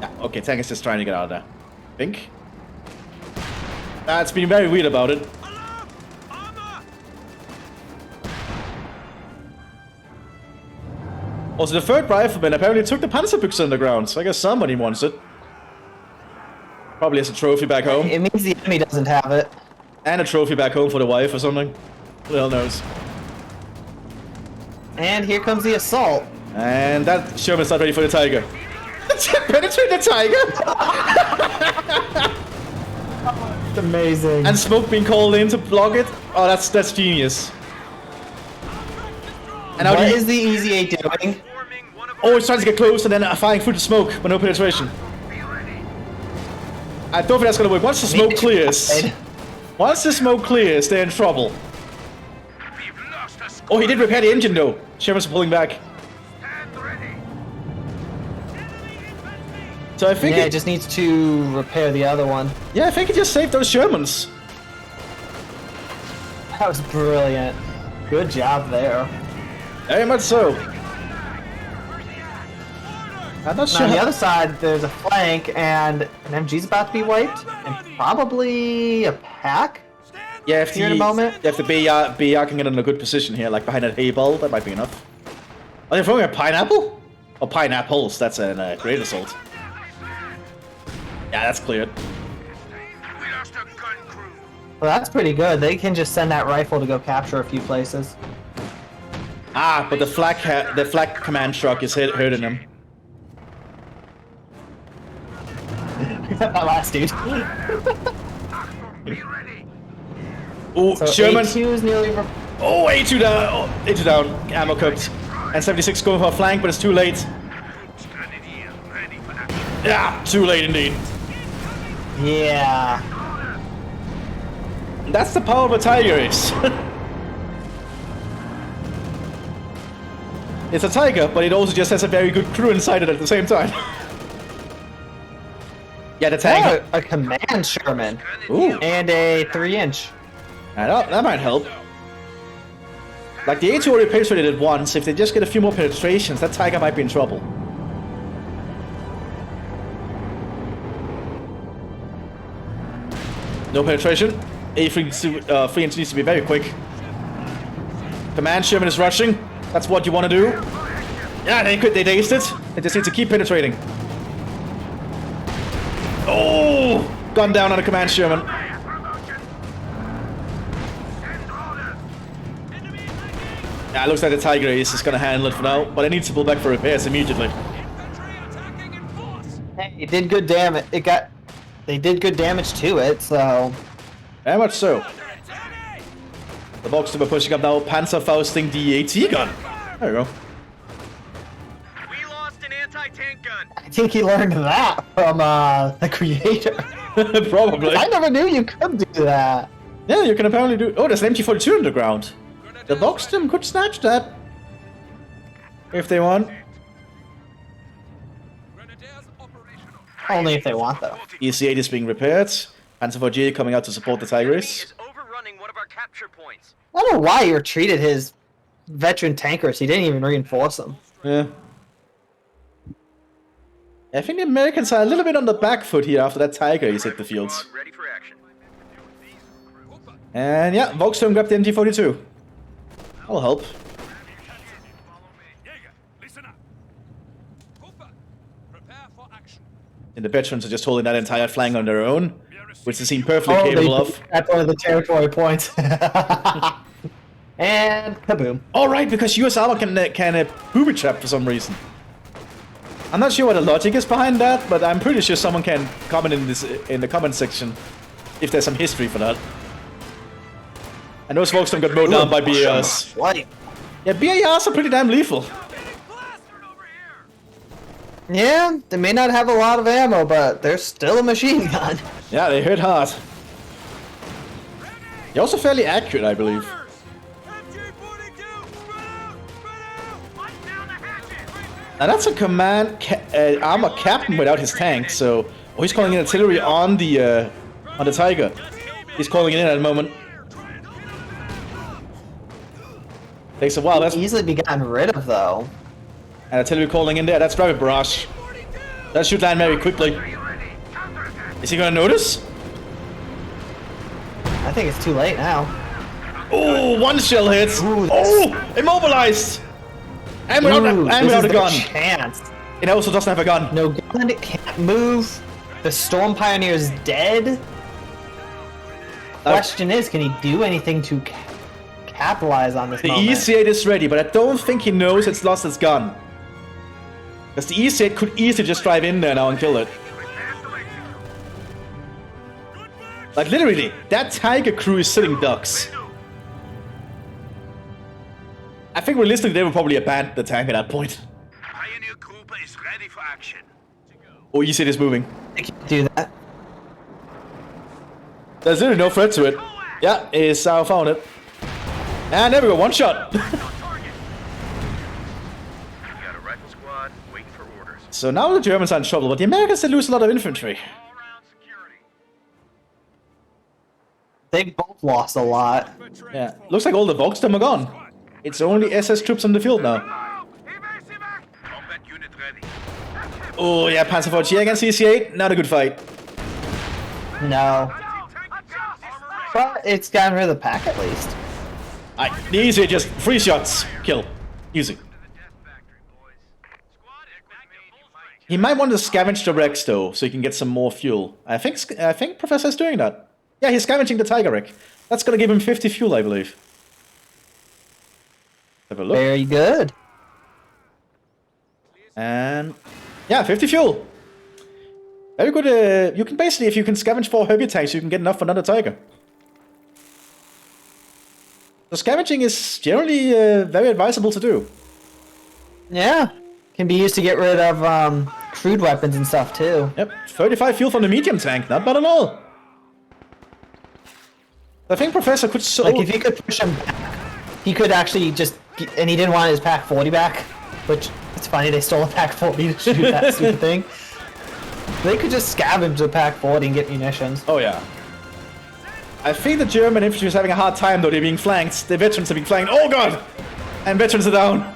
Yeah, okay, tank is just trying to get out of there. I think. It's been very weird about it. Alarm! Armor! Also, the third rifleman apparently took the Panzerbüchse underground, so I guess somebody wants it. Probably as a trophy back home. It means the enemy doesn't have it. And a trophy back home for the wife or something. Who the hell knows? And here comes the assault. And that Sherman's not ready for the tiger. Penetrate the tiger! It's amazing. And smoke being called in to block it. Oh, that's genius. And now What the, is the Easy 8 doing? Forming one of oh, it's trying to get close and then firing through the smoke, but no penetration. be ready. I don't think that's gonna work. Once the smoke clears, they're in trouble. We've lost a squad. Oh, he did repair the engine though. Sherman's pulling back. Stand ready. So I think Yeah, it just needs to repair the other one. yeah, I think he just saved those Shermans. That was brilliant. Good job there. Very much so. I'm not Now, sure. on the how- other side, there's a flank, and an MG's about to be wiped, and probably a pack. Yeah, if Here in a moment. If the BR can get in a good position here, like behind that hay ball, that might be enough. Are they throwing a pineapple? Or pineapples? That's a great assault. Yeah, that's cleared. We lost a gun crew. Well, that's pretty good. They can just send that rifle to go capture a few places. Ah, but the flak command truck is hurting him. that last dude. Be ready. Oh, So Sherman. A2 is nearly... Oh, A2 down. Oh, A2 down. Ammo cooked. And 76 going for a flank, but it's too late. Standing here, ready for action. Yeah, too late indeed. Yeah. That's the power of a tiger is. It's a tiger, but it also just has a very good crew inside it at the same time. Yeah, the tank. Oh, a command Sherman. Ooh, And a 3-inch. that might help. Like the A2 already penetrated it once. If they just get a few more penetrations, that tiger might be in trouble. No penetration. A3 inch needs to be very quick. Command Sherman is rushing. That's what you want to do. Yeah, they dazed it. They just need to keep penetrating. Oh! Gun down on a Command Sherman. Yeah, it looks like the Tiger Ace is gonna handle it for now, but it needs to pull back for repairs immediately. Infantry attacking in force! Hey, it did good damage. They did good damage to it, so... Very much so. Ready! The Volkssturm are pushing up now, Panzerfausting the AT gun. There you go. We lost an anti-tank gun. I think he learned that from the creator. Probably. I never knew you could do that. Yeah, you can apparently do. Oh, there's an MT-42 underground. The Volkssturm could snatch that. If they want. Grenadiers operational. Only if they want, though. EC-8 is being repaired. Panzer-4G coming out to support the Tiger Ace. Is overrunning one of our capture points. I don't know why he retreated his veteran tankers. He didn't even reinforce them. Yeah. I think the Americans are a little bit on the back foot here after that Tiger Ace hit the fields. Ready for action. And yeah, Volkssturm grabbed the MT-42. That'll help. Jäger, listen up. Cooper, prepare for action. And the veterans are just holding that entire flank on their own, which they seem perfectly Oh, capable of. that's one of the territory points. And kaboom. All right, because US armor can booby trap for some reason. I'm not sure what the logic is behind that, but I'm pretty sure someone can comment in the comment section if there's some history for that. I know Volkssturm got mowed down by BARs. Like, Yeah, BARs are pretty damn lethal. yeah, they may not have a lot of ammo, but they're still a machine gun. Yeah, they hit hard. They're also fairly accurate, I believe. Now that's a command armor captain without his tank, so... Oh, he's calling in artillery on the Tiger. He's calling it in at the moment. Takes a while, that's... Easily be gotten rid of, though. And artillery calling in there, that's rapid barrage. That should land very quickly. Is he gonna notice? I think it's too late now. Oh, one shell hits! Ooh, Oh, immobilized! And without, Ooh, and this without a is gun. their chance. It also doesn't have a gun. No gun, it can't move. The Storm Pioneer's dead. Question is, can he do anything to capitalize on this The moment? EC8 is ready, but I don't think he knows it's lost its gun. Because the EC8 could easily just drive in there now and kill it. Like literally, that Tiger crew is sitting ducks. I think realistically they would probably abandon the tank at that point. Pioneer group is ready for action. Oh, EC8 is moving. They can't do that. There's literally no threat to it. Yeah, it's found it. And there we go, one shot. We got a rifle squad waiting for orders. So now the Germans are in trouble, but the Americans did lose a lot of infantry. All round security. They both lost a lot. Yeah, looks like all the Volkssturm are gone. It's only SS troops on the field now. Combat unit ready. Oh yeah, Panzer IV against EC8, not a good fight. No. But it's gotten rid of the pack at least. The EC8 just 3 shots, kill, easy. He might want to scavenge the wrecks though, so he can get some more fuel. I think Professor's doing that. Yeah, he's scavenging the Tiger wreck. That's gonna give him 50 fuel, I believe. Have a look. Very good. And yeah, 50 fuel. Very good. You can basically, if you can scavenge 4 heavy tanks, you can get enough for another Tiger. So scavenging is generally very advisable to do. Yeah. Can be used to get rid of crude weapons and stuff too. Yep, 35 fuel from the medium tank, not bad at all. I think Professor could so... Like if you could push him back, he could actually just, and he didn't want his pack 40 back, which it's funny they stole a pack 40 to shoot that stupid thing. They could just scavenge the pack 40 and get munitions. Oh yeah. I think the German infantry is having a hard time though, they're being flanked. The veterans are being flanked. Oh god! And veterans are down.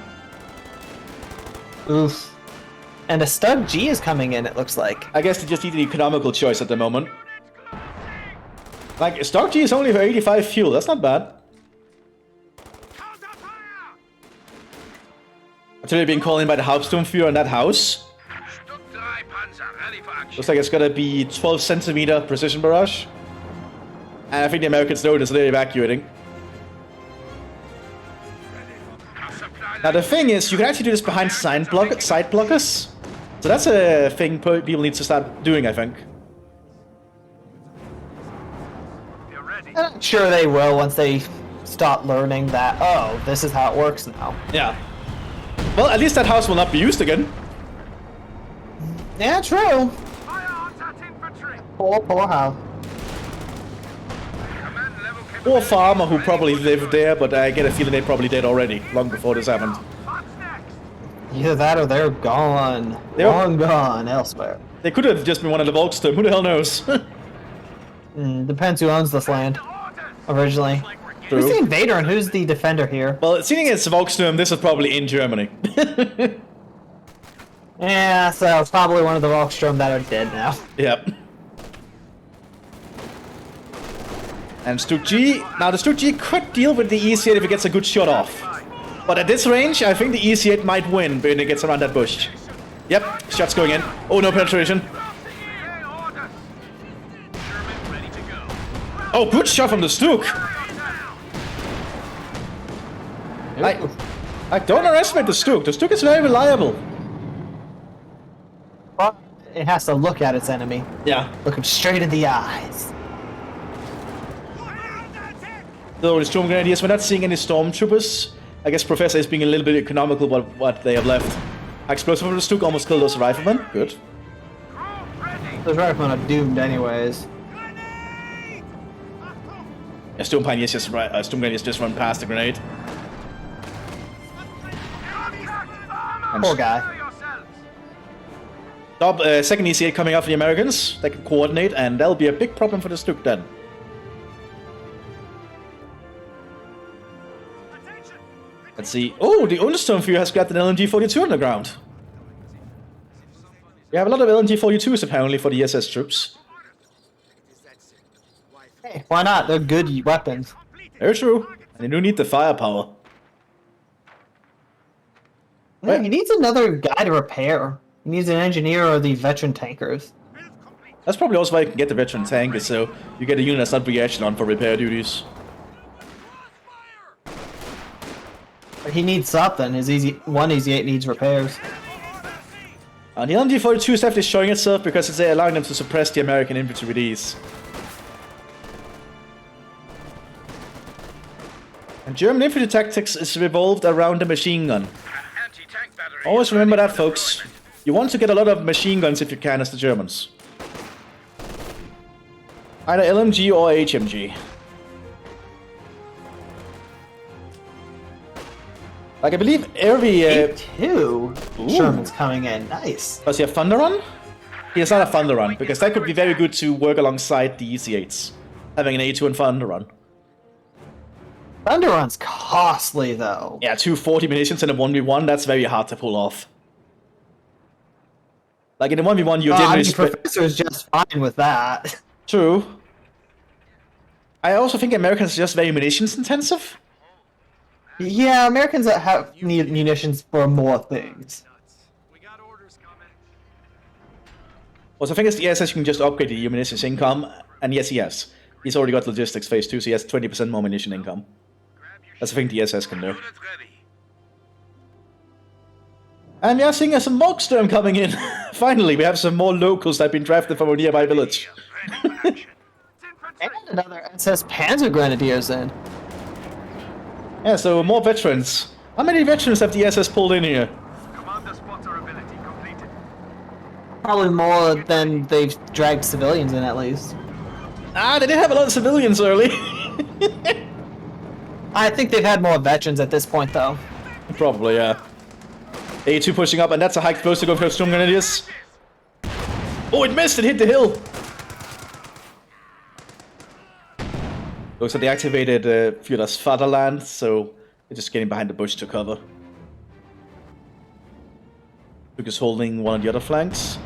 Oof. And a Stug G is coming in, it looks like. I guess they just need an economical choice at the moment. Like, Stug G is only for 85 fuel, that's not bad. Artillery being called in by the Hauptsturmführer in that house. Looks like it's gonna be 12 centimeter precision barrage. And I think the Americans know this, so they're evacuating. Now the thing is, you can actually do this behind side blockers. So that's a thing people need to start doing, I think. I'm not sure they will once they start learning that, oh, this is how it works now. Yeah. Well, at least that house will not be used again. Yeah, true. Poor house. Or a farmer who probably lived there, but I get a feeling they probably did already, long before this happened. Either that or they're gone. Long gone elsewhere. They could have just been one of the Volkssturm, who the hell knows? Depends who owns this land. Originally. True. Who's the invader and who's the defender here? Well, seeing it's Volkssturm, this is probably in Germany. Yeah, so it's probably one of the Volkssturm that are dead now. Yep. And Stug G. Now, the Stug G could deal with the EC8 if it gets a good shot off. But at this range, I think the EC8 might win when it gets around that bush. Yep, shots going in. Oh, no penetration. Oh, good shot from the Stug. I don't underestimate the Stug. The Stug is very reliable. But it has to look at its enemy. Yeah. Look him straight in the eyes. So the Storm Grenadiers, we're not seeing any Stormtroopers. I guess Professor is being a little bit economical about what they have left. Explosive from the Stuk almost killed those riflemen. Good. Those riflemen are doomed anyways. Yeah, Storm Pioneers just Storm Grenadiers just run past the grenade. Poor guy. Yourselves. Second EC8 coming out for the Americans. They can coordinate, and that'll be a big problem for the Stuk then. Let's see. Oh, the Volkssturm Fear has got an LMG-42 on the ground. We have a lot of LMG-42s apparently for the SS troops. Hey, why not? They're good weapons. Very true. And they do need the firepower. Yeah, he needs another guy to repair. He needs an engineer or the veteran tankers. That's probably also why you can get the veteran tankers, so you get a unit that's not re-echelon for repair duties. But he needs something. His one Easy-8 needs repairs. And the LMG-42 is definitely showing itself because it's allowing them to suppress the American infantry with ease. And German infantry tactics is revolved around the machine gun. Anti-tank battery. Always remember that, folks. You want to get a lot of machine guns if you can as the Germans. Either LMG or HMG. Like, I believe every... Two Sherman's coming in. Nice. Does he have Thunder Run? He has not a Thunder Run, because that could be very good to work alongside the EC8s. Having an A2 and Thunder Run. Thunder Run's costly, though. Yeah, 240 munitions in a 1v1, that's very hard to pull off. Like, in a 1v1, you I generally... mean, Professor's just fine with that. True. I also think Americans are just very munitions intensive. Yeah, Americans that have need munitions for more things. We got orders coming. Also, I think it's the SS you can just upgrade the munitions income, and yes, he has. He's already got logistics phase 2, so he has 20% more munition income. That's the thing the SS can do. Unit ready. And we are seeing some Volkssturm coming in. Finally, we have some more locals that have been drafted from a nearby village. Ready for action. And another SS Panzer Grenadiers in. Yeah, so more veterans. How many veterans have the SS pulled in here? Commander spotter ability completed. Probably more than they've dragged civilians in, at least. Ah, they did have a lot of civilians early. I think they've had more veterans at this point, though. Probably, yeah. A2 pushing up, and that's a high explosive going for Storm Grenadiers. Oh, it missed! It hit the hill! Looks like they activated Führer's Fatherland, so they're just getting behind the bush to cover. Duke is holding one of the other flanks.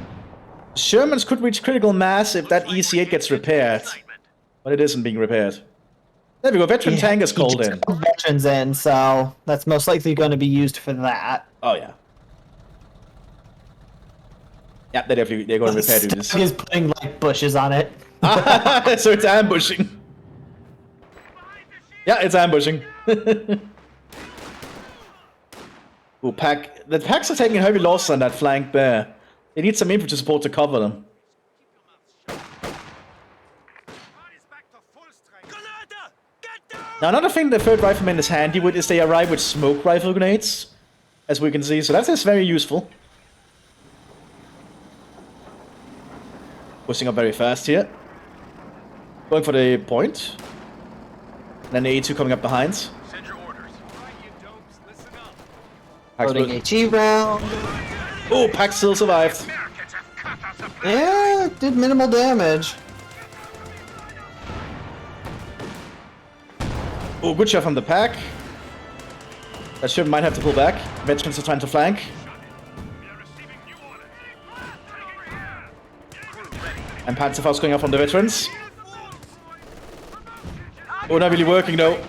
Shermans could reach critical mass if that EC8 gets repaired. But it isn't being repaired. There we go, veteran tank is called in. Veterans in, so that's most likely going to be used for that. Oh yeah. Yeah, they're going to repair duties. He's putting like bushes on it. So it's ambushing. Yeah, it's ambushing. Ooh, the packs are taking heavy loss on that flank there. They need some infantry support to cover them. Now, another thing the 3rd Rifleman is handy with is they arrive with smoke rifle grenades, as we can see, so that's just very useful. Pushing up very fast here. Going for the point. And then the A2 coming up behind. Send your orders. Right, you dopes, listen up. Loading HE round. Oh, Pack still survived. Americans have cut us a Yeah, it did minimal damage. Oh, good shot from the Pack. That ship might have to pull back. Veterans are trying to flank. And Panzerfaust going up on the veterans. Oh, not really working though.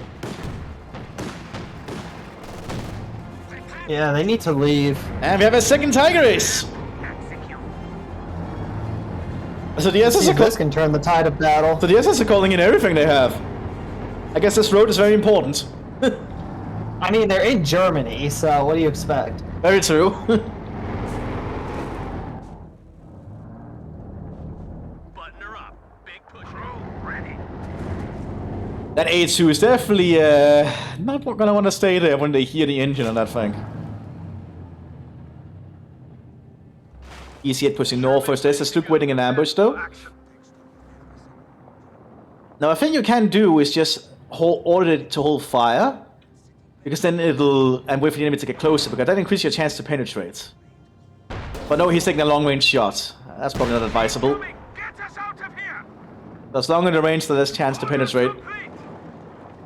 Yeah, they need to leave. And we have a second Tiger Ace. So the SS See are if this can turn the tide of battle. So the SS are calling in everything they have. I guess this road is very important. I mean, they're in Germany, so what do you expect? Very true. button her up. Big push. Crew ready. That A2 is definitely not gonna want to stay there when they hear the engine on that thing. EC8 pushing north first. There's a Slug waiting in ambush though. Now, a thing you can do is just order it to hold fire, because then it'll, and wait for the enemy to get closer, because that increases your chance to penetrate. But no, he's taking a long-range shot. That's probably not advisable. Get us out of here! As long as the range, the less chance to penetrate.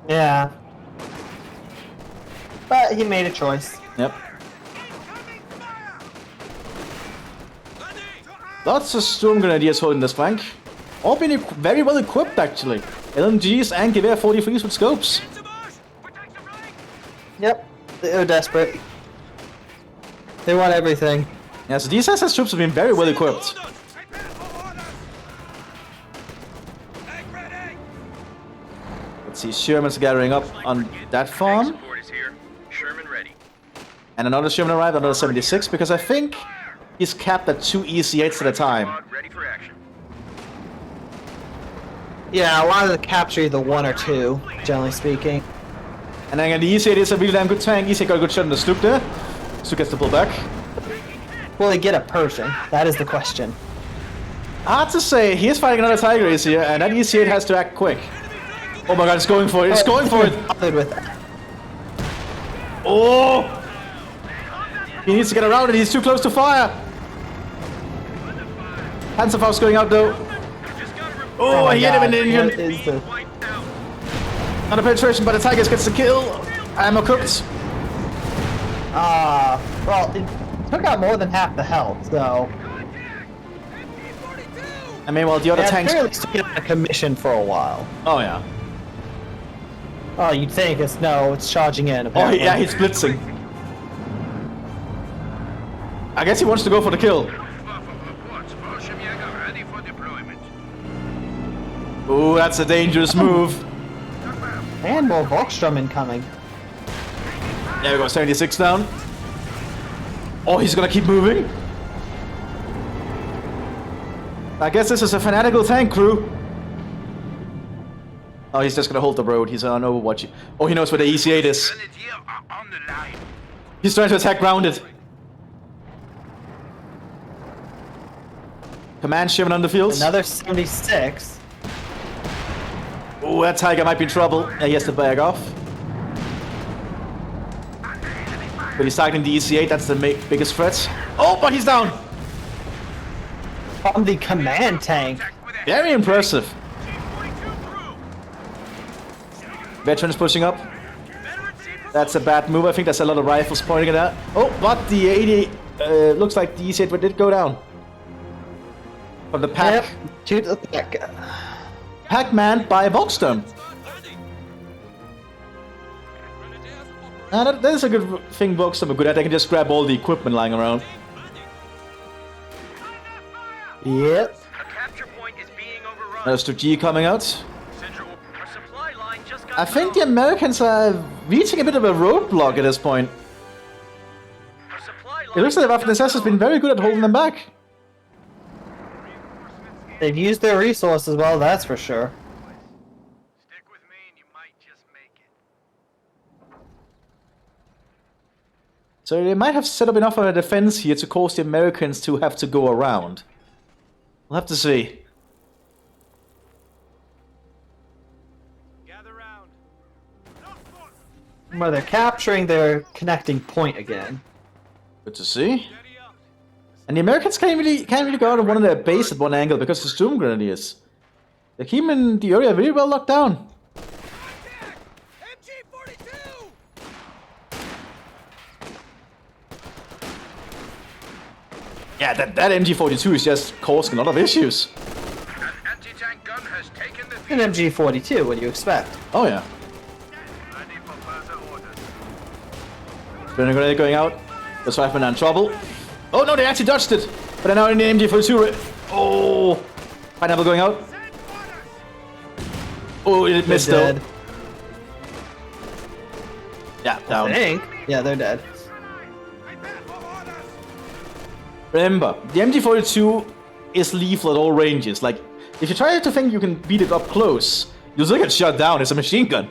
Yeah. But he made a choice. Yep. Lots of Storm Grenadiers holding this flank. All being very well equipped, actually. LMGs and Gewehr 43s with scopes. Yep. They're desperate. They want everything. Yeah, so these SS troops have been very well equipped. Let's see, Sherman's gathering up on that farm. Support is here. Sherman ready. And another Sherman arrived, another 76, because I think he's capped at 2 EC8s at a time. Squad ready for action. Yeah, a lot of the capture either 1 or 2, generally speaking. And then the EC8 is a really damn good tank. EC8 got a good shot on the Slug there. Slug gets to pull back. Will he get a Persian? That is the question. Hard to say, he is fighting another Tiger Ace here, and that EC8 has to act quick. Oh my god, it's going for it, it's going for it! Bothered with that. Oh! He needs to get around it, he's too close to fire! Panzerfaust going out though. Oh, my he hit him in God, the engine. what is the- Not a penetration, but the Tigers gets the kill. Ammo cooked. Well, it took out more than half the health, so... I mean, well, the other Yeah, tanks... apparently it's been on a commission for a while. Oh yeah. Oh, you'd think it's no, it's charging in. Oh Apparently. yeah, he's blitzing. I guess he wants to go for the kill. Ready for deployment. Ooh, that's a dangerous move. And more Volkssturm incoming. There we go, 76 down. Oh, he's gonna keep moving. I guess this is a fanatical tank crew. Oh, he's just gonna hold the road. He's on Overwatch. Oh, he knows where the EC8 is. Grenadier are on the line. He's trying to attack grounded. Command Sherman on the field. Another 76. Oh, that Tiger might be in trouble. Yeah, he has to back off. But he's targeting the EC8. That's the biggest threat. Oh, but he's down. On the command tank. Very impressive. Veteran's pushing up. That's a bad move. I think that's a lot of rifles pointing at that. Oh, but the 80 looks like the EC8 did go down. From the pack. Yep. To the back. Pack manned by Volkssturm. That is a good thing Volkssturm are good at. They can just grab all the equipment lying around. Yep. A capture point is being overrun. There's 2G coming out. Central, our supply line just got I think the Americans are reaching a bit of a roadblock at this point. Our supply It looks like the Waffen-SS has been very good at holding them back. They've used their resources well, that's for sure. Stick with me and you might just make it. So they might have set up enough of a defense here to cause the Americans to have to go around. We'll have to see. Gather round. Where they're capturing their connecting point again. Good to see. And the Americans can't really go out of one of their base at one angle because of Storm Grenadiers. They're keeping the area really well locked down. MG42! Yeah, that MG42 is just causing a lot of issues. An anti-tank gun has taken the An field. MG42, what do you expect? Oh yeah. Ready for further orders. Burning grenade going out. The Swiftman are in trouble. Oh no, they actually dodged it. But they're now in the MG42. Oh! Pineapple going out. Oh, it missed though. Dead. Yeah, I down. think. Yeah, they're dead. Remember, the MG42 is lethal at all ranges. Like, if you try to think you can beat it up close, You still get shot down. It's a machine gun.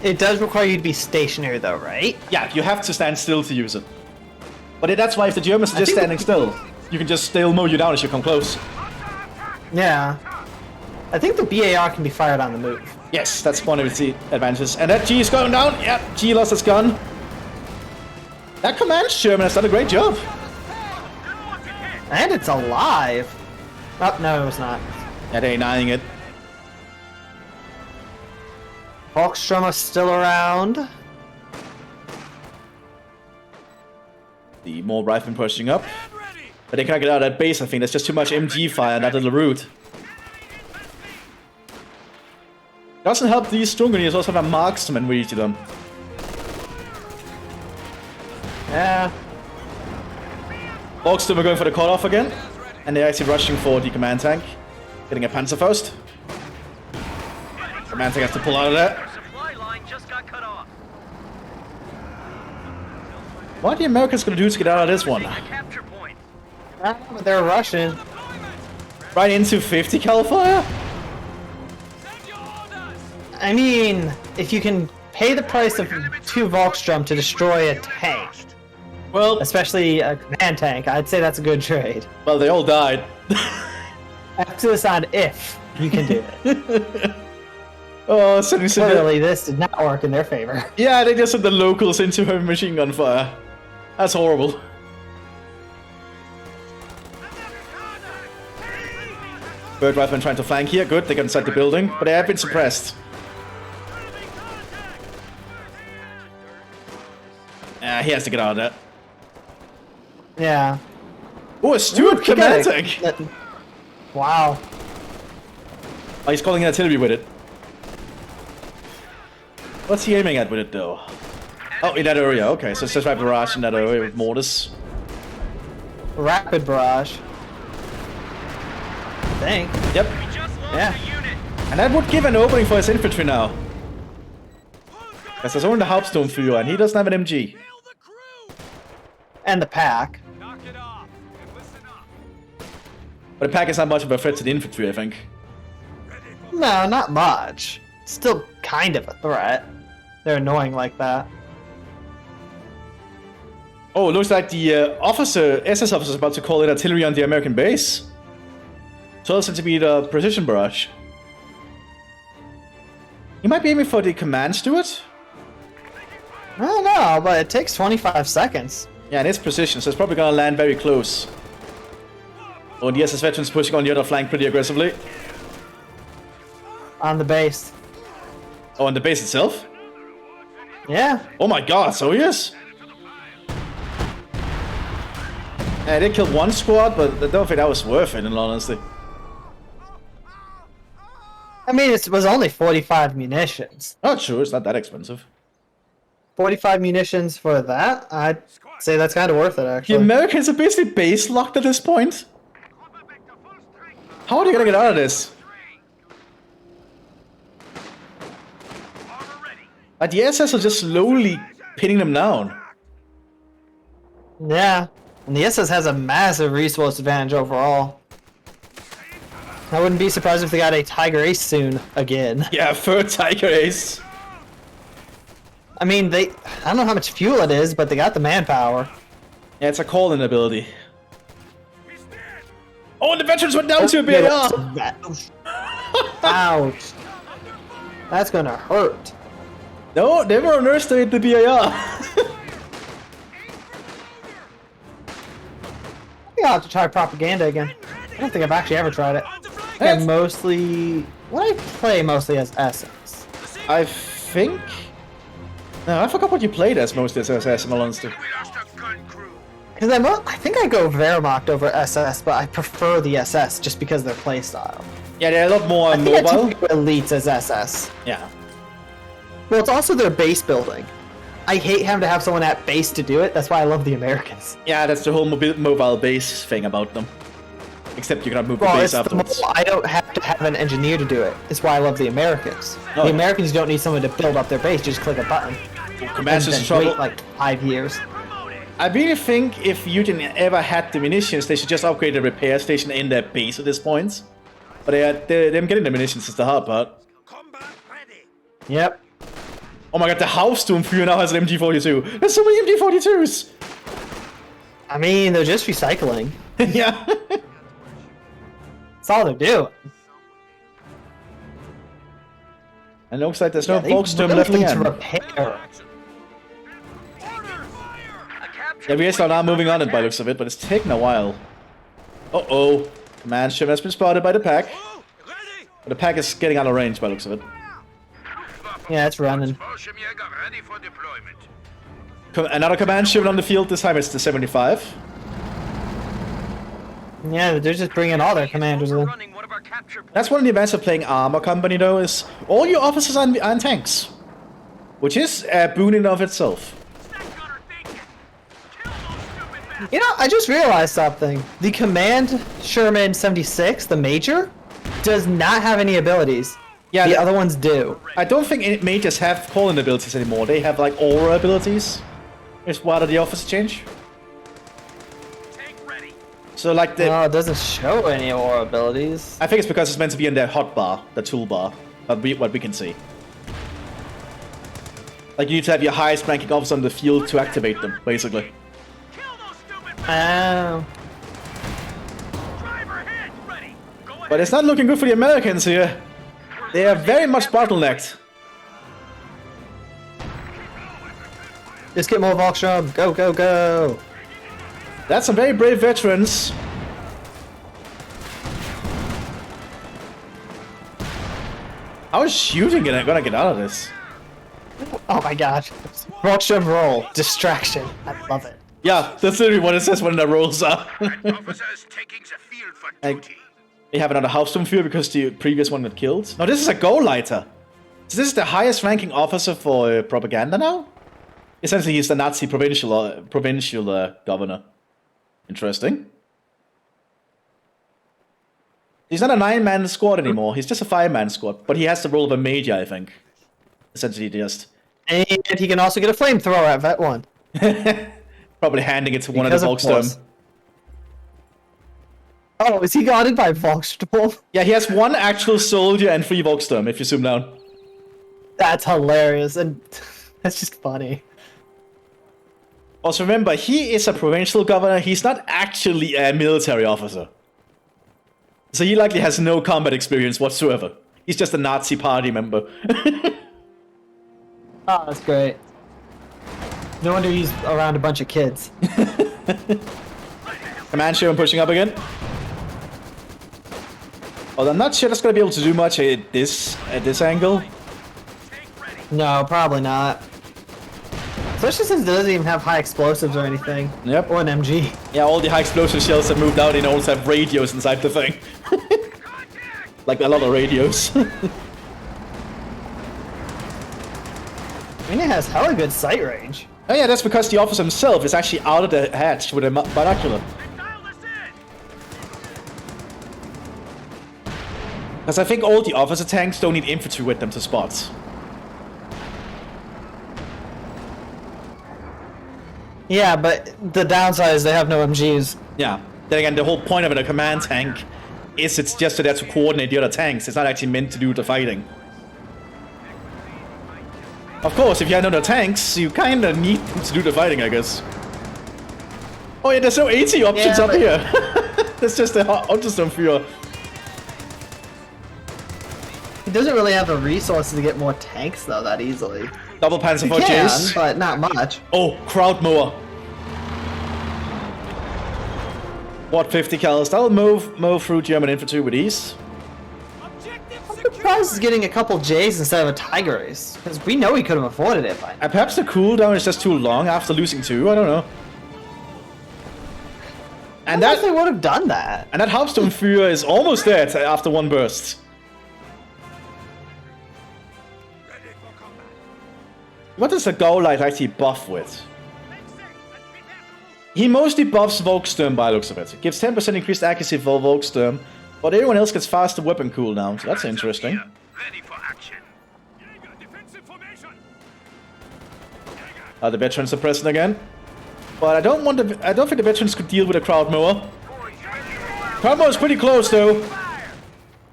It does require you to be stationary, though, right? Yeah, you have to stand still to use it. But that's why if the Germans are just standing still, you can just still mow you down as you come close. Yeah. I think the BAR can be fired on the move. Yes, that's one of its advantages. And that G is going down. Yeah, G lost its gun. That command Sherman has done a great job. And it's alive. Oh, no, it's not. Yeah, they're denying it. Volkssturm is still around. The more riflemen pushing up. But they can't get out of that base, I think. There's just too much MG fire on that little route. Doesn't help these Strunganiers also have a marksman reach them. Yeah. Volkssturm are going for the cutoff again. And they're actually rushing for the command tank. Getting a Panzerfaust. Command tank has to pull out of that. Our supply line just got cut off. What are the Americans going to do to get out of this one? Take the capture point. But they're rushing. Right into 50 cal fire? Send your orders! I mean, if you can pay the price of 2 Volkssturm to destroy a tank, Well, especially a command tank, I'd say that's a good trade. well, they all died. Emphasis on if you can do it. Oh, sending some... Clearly, this did not work in their favor. Yeah, they just sent the locals into heavy machine gun fire. That's horrible. Bird riflemen trying to flank here. Good, they got inside the building, but they have been suppressed. He has to get out of that. Yeah. Oh, a Stuart command tank! Wow. Oh, he's calling in artillery with it. What's he aiming at with it, though? Oh, in that area. Okay, so it's just right barrage in that area with mortars. Rapid barrage. I think. Yep. We just lost Yeah. a unit. And that would give an opening for his infantry now. Because there's only the Hauptsturmführer, and he doesn't have an MG. Hail the crew! And the pack. Knock it off and listen up. But the pack is not much of a threat to the infantry, I think. No, not much. Still kind of a threat. They're annoying like that. Oh, it looks like the SS officer is about to call in artillery on the American base. So it's to be the precision barrage. He might be aiming for the command steward. I don't know, but it takes 25 seconds. Yeah, and it's precision, so it's probably gonna land very close. Oh, the SS veterans pushing on the other flank pretty aggressively. On the base. Oh, and the base itself? Yeah. Oh my god, so he is? Yeah, they killed one squad, but I don't think that was worth it, in all honesty. I mean, it was only 45 munitions. Oh, true, it's not that expensive. 45 munitions for that? I'd say that's kind of worth it, The actually. Americans are basically base locked at this point. How are they gonna get out of this? The SS are just slowly pinning them down. Yeah. And the SS has a massive resource advantage overall. I wouldn't be surprised if they got a Tiger Ace soon again. Yeah, third Tiger Ace. I mean, I don't know how much fuel it is, but they got the manpower. Yeah, it's a call-in ability. Oh, and the veterans went down to a BAR! Ouch. That's gonna hurt. No, they were underestimated the BAR. I think I'll have to try propaganda again. I don't think I've actually ever tried it. I mostly... What I play mostly as SS. I think... No, I forgot what you played as mostly as SS, in all honesty. We lost a gun crew. Because I think I go Wehrmacht over SS, but I prefer the SS just because of their playstyle. Yeah, they're a lot more I think I mobile. take elites as SS. Yeah. Well, it's also their base building. I hate having to have someone at base to do it. That's why I love the Americans. Yeah, that's the whole mobile base thing about them. Except you cannot move the Well, base it's afterwards. I don't have to have an engineer to do it. It's why I love the Americans. Oh. The Americans don't need someone to build up their base. Just click a button. Commanders and in then trouble. wait like 5 years. I really think if Union ever had the munitions, they should just upgrade the repair station in their base at this point. But them getting the munitions is the hard part. Combat ready. Yep. Oh my god, the Volkssturm now has an MG42. There's so many MG42s! I mean, they're just recycling. Yeah. That's all they're doing. And it looks like there's no They Volkssturm really left need again. to repair. Yeah, we are now moving on it by the looks of it, but it's taken a while. Uh-oh. Command ship has been spotted by the pack. Oh, ready. But the pack is getting out of range by the looks of it. Yeah, it's running. Fallschirmjäger ready for deployment. Another command ship on the field, this time it's the 75. Yeah, they're just bringing all their commanders in. Running one of our capture points. That's one of the events of playing Armor Company, though, is all your officers are in tanks. Which is a boon in of itself. You know, I just realized something. The Command Sherman 76, the Major, does not have any abilities. Yeah, The other ones do. I don't think any majors have calling abilities anymore. They have, like, aura abilities. Is what the officer change. Tank ready. So, like, Oh, it doesn't show any aura abilities. I think it's because it's meant to be in their hotbar, the toolbar, what we can see. Like, you need to have your highest ranking officer on the field to activate them, basically. Kill those stupid Oh. driver hit. Ready. Go ahead. But it's not looking good for the Americans here. They are very much bottlenecked. Just get more Volkssturm. Go, go, go. That's some very brave veterans. How is shooting gonna get out of this? Oh my god. Volkssturm roll. Distraction. I love it. Yeah, that's literally what it says when the rolls are. Officers taking the field for duty. We have another Volkssturm Führer because the previous one got killed. No, this is a Go-Lighter. So this is the highest ranking officer for propaganda now? Essentially, he's the Nazi provincial governor. Interesting. He's not a 9-man squad anymore. He's just a 5-man squad. But he has the role of a major, I think. Essentially, just... And he can also get a flamethrower at Vet 1. Probably handing it to one of the Because of course. Volkssturm. Oh, is he guarded by Volkssturm? Yeah, he has one actual soldier and 3 Volkssturm, if you zoom down. That's hilarious, and that's just funny. Also remember, he is a provincial governor, he's not actually a military officer. So he likely has no combat experience whatsoever. He's just a Nazi party member. Oh, that's great. No wonder he's around a bunch of kids. Command ship pushing up again. Oh, I'm not sure that's gonna be able to do much at this angle. No, probably not. Especially since it doesn't even have high explosives or anything. Yep. Or an MG. Yeah, all the high explosive shells have moved out and also have radios inside the thing. Like a lot of radios. I mean, it has hella good sight range. Oh yeah, that's because the officer himself is actually out of the hatch with a binocular. Because I think all the officer tanks don't need infantry with them to spot. Yeah, but the downside is they have no MGs. Yeah. Then again, the whole point of it, a command tank is it's just there to coordinate the other tanks. It's not actually meant to do the fighting. Of course, if you have no tanks, you kinda need them to do the fighting, I guess. Oh yeah, there's no 80 options Yeah, up but- here. There's just a Untersturm Führer. He doesn't really have the resources to get more tanks, though, that easily. Double Panzer He for can, Jace. but not much. Oh, crowd mower. What 50 cals? That'll mow through German infantry with ease. I'm surprised he's getting a couple J's instead of a Tiger Ace. Because we know he could have afforded it by now. And perhaps the cooldown is just too long after losing 2. I don't know. And I wish they that would have done that. Volkssturm Führer is almost dead after 1 burst. What does the Go-Light actually buff with? He mostly buffs Volkssturm by the looks of it. Gives 10% increased accuracy for Volkssturm, but everyone else gets faster weapon cooldown, so that's interesting. Ready for action. Defensive formation. The veterans are present again. But I don't think the veterans could deal with a crowd mower. Crowd mower is pretty close though.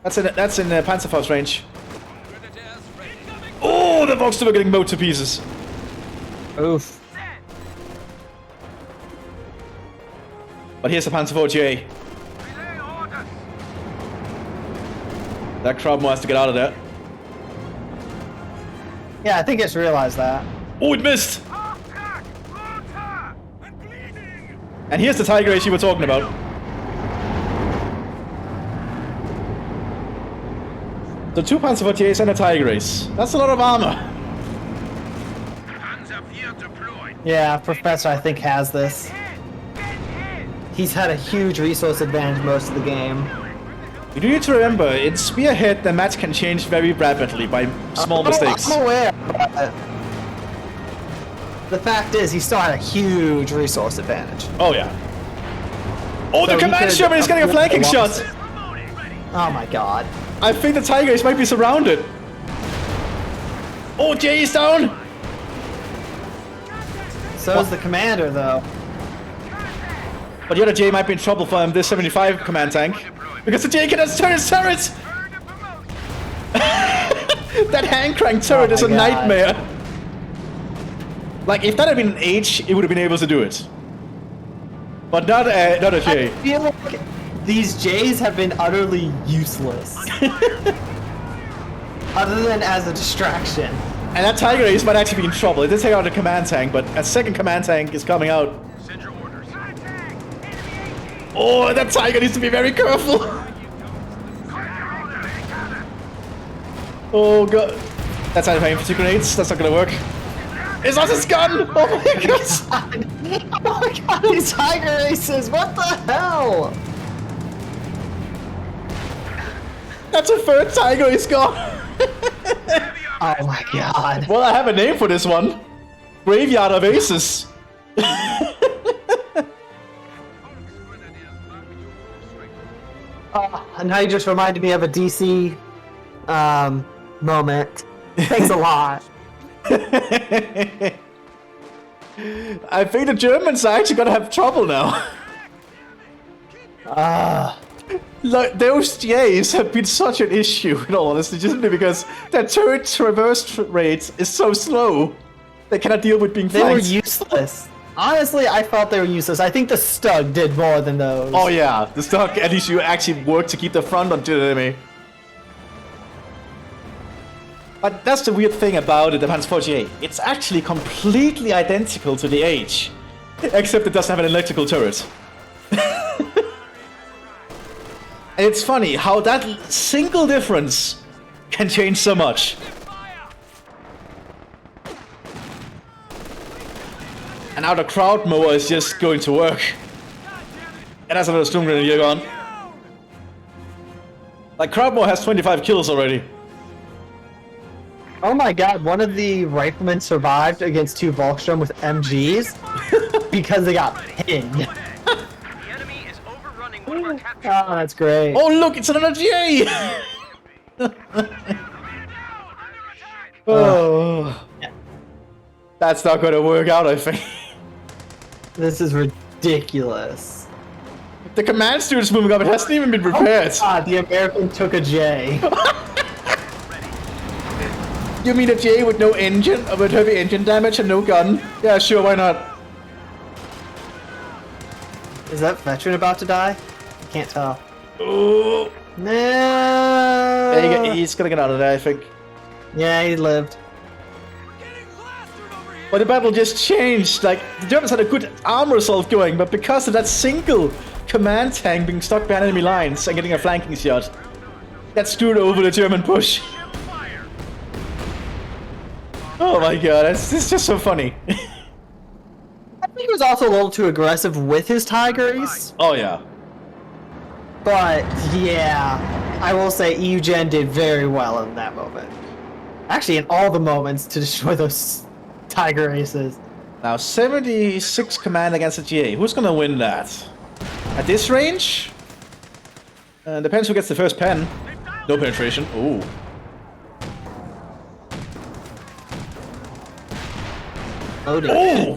That's in Panzerfaust range. Grenadiers ready. Oh, the Volkssturm are getting mowed to pieces. Oof. But here's the Panzer 4GA. Relay orders. That crowd has to get out of there. Yeah, I think it's realized that. Oh, it missed! Attack! Water! I'm bleeding. And here's the Tiger Ace you were talking about. So 2 Panzer 4GAs and a Tiger Ace. That's a lot of armor. Panzer IV deployed. Yeah, Professor I think has this. He's had a huge resource advantage most of the game. You do need to remember, in Spearhead, the match can change very rapidly by small mistakes. I'm aware, but the fact is he still had a huge resource advantage. Oh, yeah. Oh, So the he command could- Sherman is getting a flanking shot! Oh my god. I think the Tiger Ace might be surrounded. Oh, Jay is down! So is the commander, though. But the other J might be in trouble for this 75 command tank. Because the J cannot turn his turret! That hand crank turret Oh is a my God. nightmare. Like, if that had been an H, it would have been able to do it. But not a I J. feel like these J's have been utterly useless. Other than as a distraction. And that Tiger Ace might actually be in trouble. It did take out a command tank, but a second command tank is coming out. Send your orders. Oh, that Tiger needs to be very careful. Oh god. That's not paying for 2 grenades. That's not gonna work. It's not his gun! Oh my god! Oh my god, these Tiger Aces! What the hell? That's a third Tiger Ace gone! Oh my god. Well, I have a name for this one. Graveyard of Aces. And now you just reminded me of a DC moment. Thanks a lot. I think the Germans are actually gonna have trouble now. Like, those J's have been such an issue, in all honesty, just simply because their turret traverse rate is so slow. They cannot deal with being They were flanked. useless. Honestly, I felt they were useless. I think the Stug did more than those. Oh yeah, the stock, at least you actually work to keep the front onto the enemy. But that's the weird thing about it, the Panzer 48. It's actually completely identical to the H, except it doesn't have an electrical turret. And it's funny how that single difference can change so much. And now the crowd mower is just going to work. And that's another Storm Grenadier gone. Like, crowd mower has 25 kills already. Oh my god, one of the riflemen survived against 2 Volkssturm with MGs because they got pinned. The enemy is overrunning one of our captured Oh, that's great. Oh look, it's another GA! Oh. That's not gonna work out, I think. This is ridiculous. The command student's moving up, it hasn't even been prepared. Ah, the American took a J. You mean a J with no engine, with heavy engine damage and no gun? Yeah, sure, why not? Is that veteran about to die? I can't tell. Oh. No. Yeah, he's gonna get out of there, I think. Yeah, he lived. But the battle just changed. Like, the Germans had a good armor assault going, but because of that single command tank being stuck behind enemy lines and getting a flanking shot, that screwed over the German push. Oh my god, it's just so funny. I think he was also a little too aggressive with his Tigers, Oh yeah. but yeah, I will say Eugen did very well in that moment. Actually, in all the moments to destroy those Tiger Aces. Now, 76 command against a GA. Who's gonna win that? At this range? Depends who gets the first pen. No penetration. Ooh. Loading. Oh!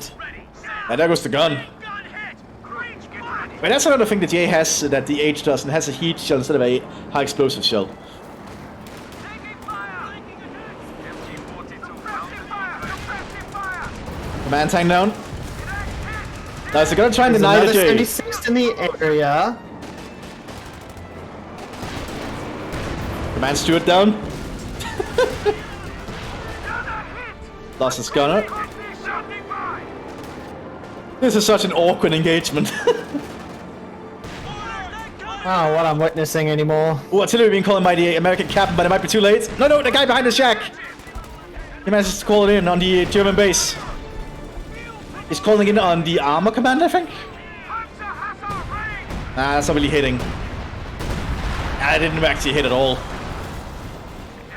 And there goes the gun. gun hit. Range, get ready. But that's another thing that J has that the H doesn't. It has a heat shell instead of a high explosive shell. Command tank down. Now, so gonna try and deny the J. 76 in the area. Command Steward down. Lost his gunner. This is such an awkward engagement. I don't know what I'm witnessing anymore. Oh, artillery being called by the American captain, but it might be too late. No, no, the guy behind the shack. He manages to call it in on the German base. He's calling in on the armor command, I think. Nah, that's not really hitting. I didn't actually hit at all.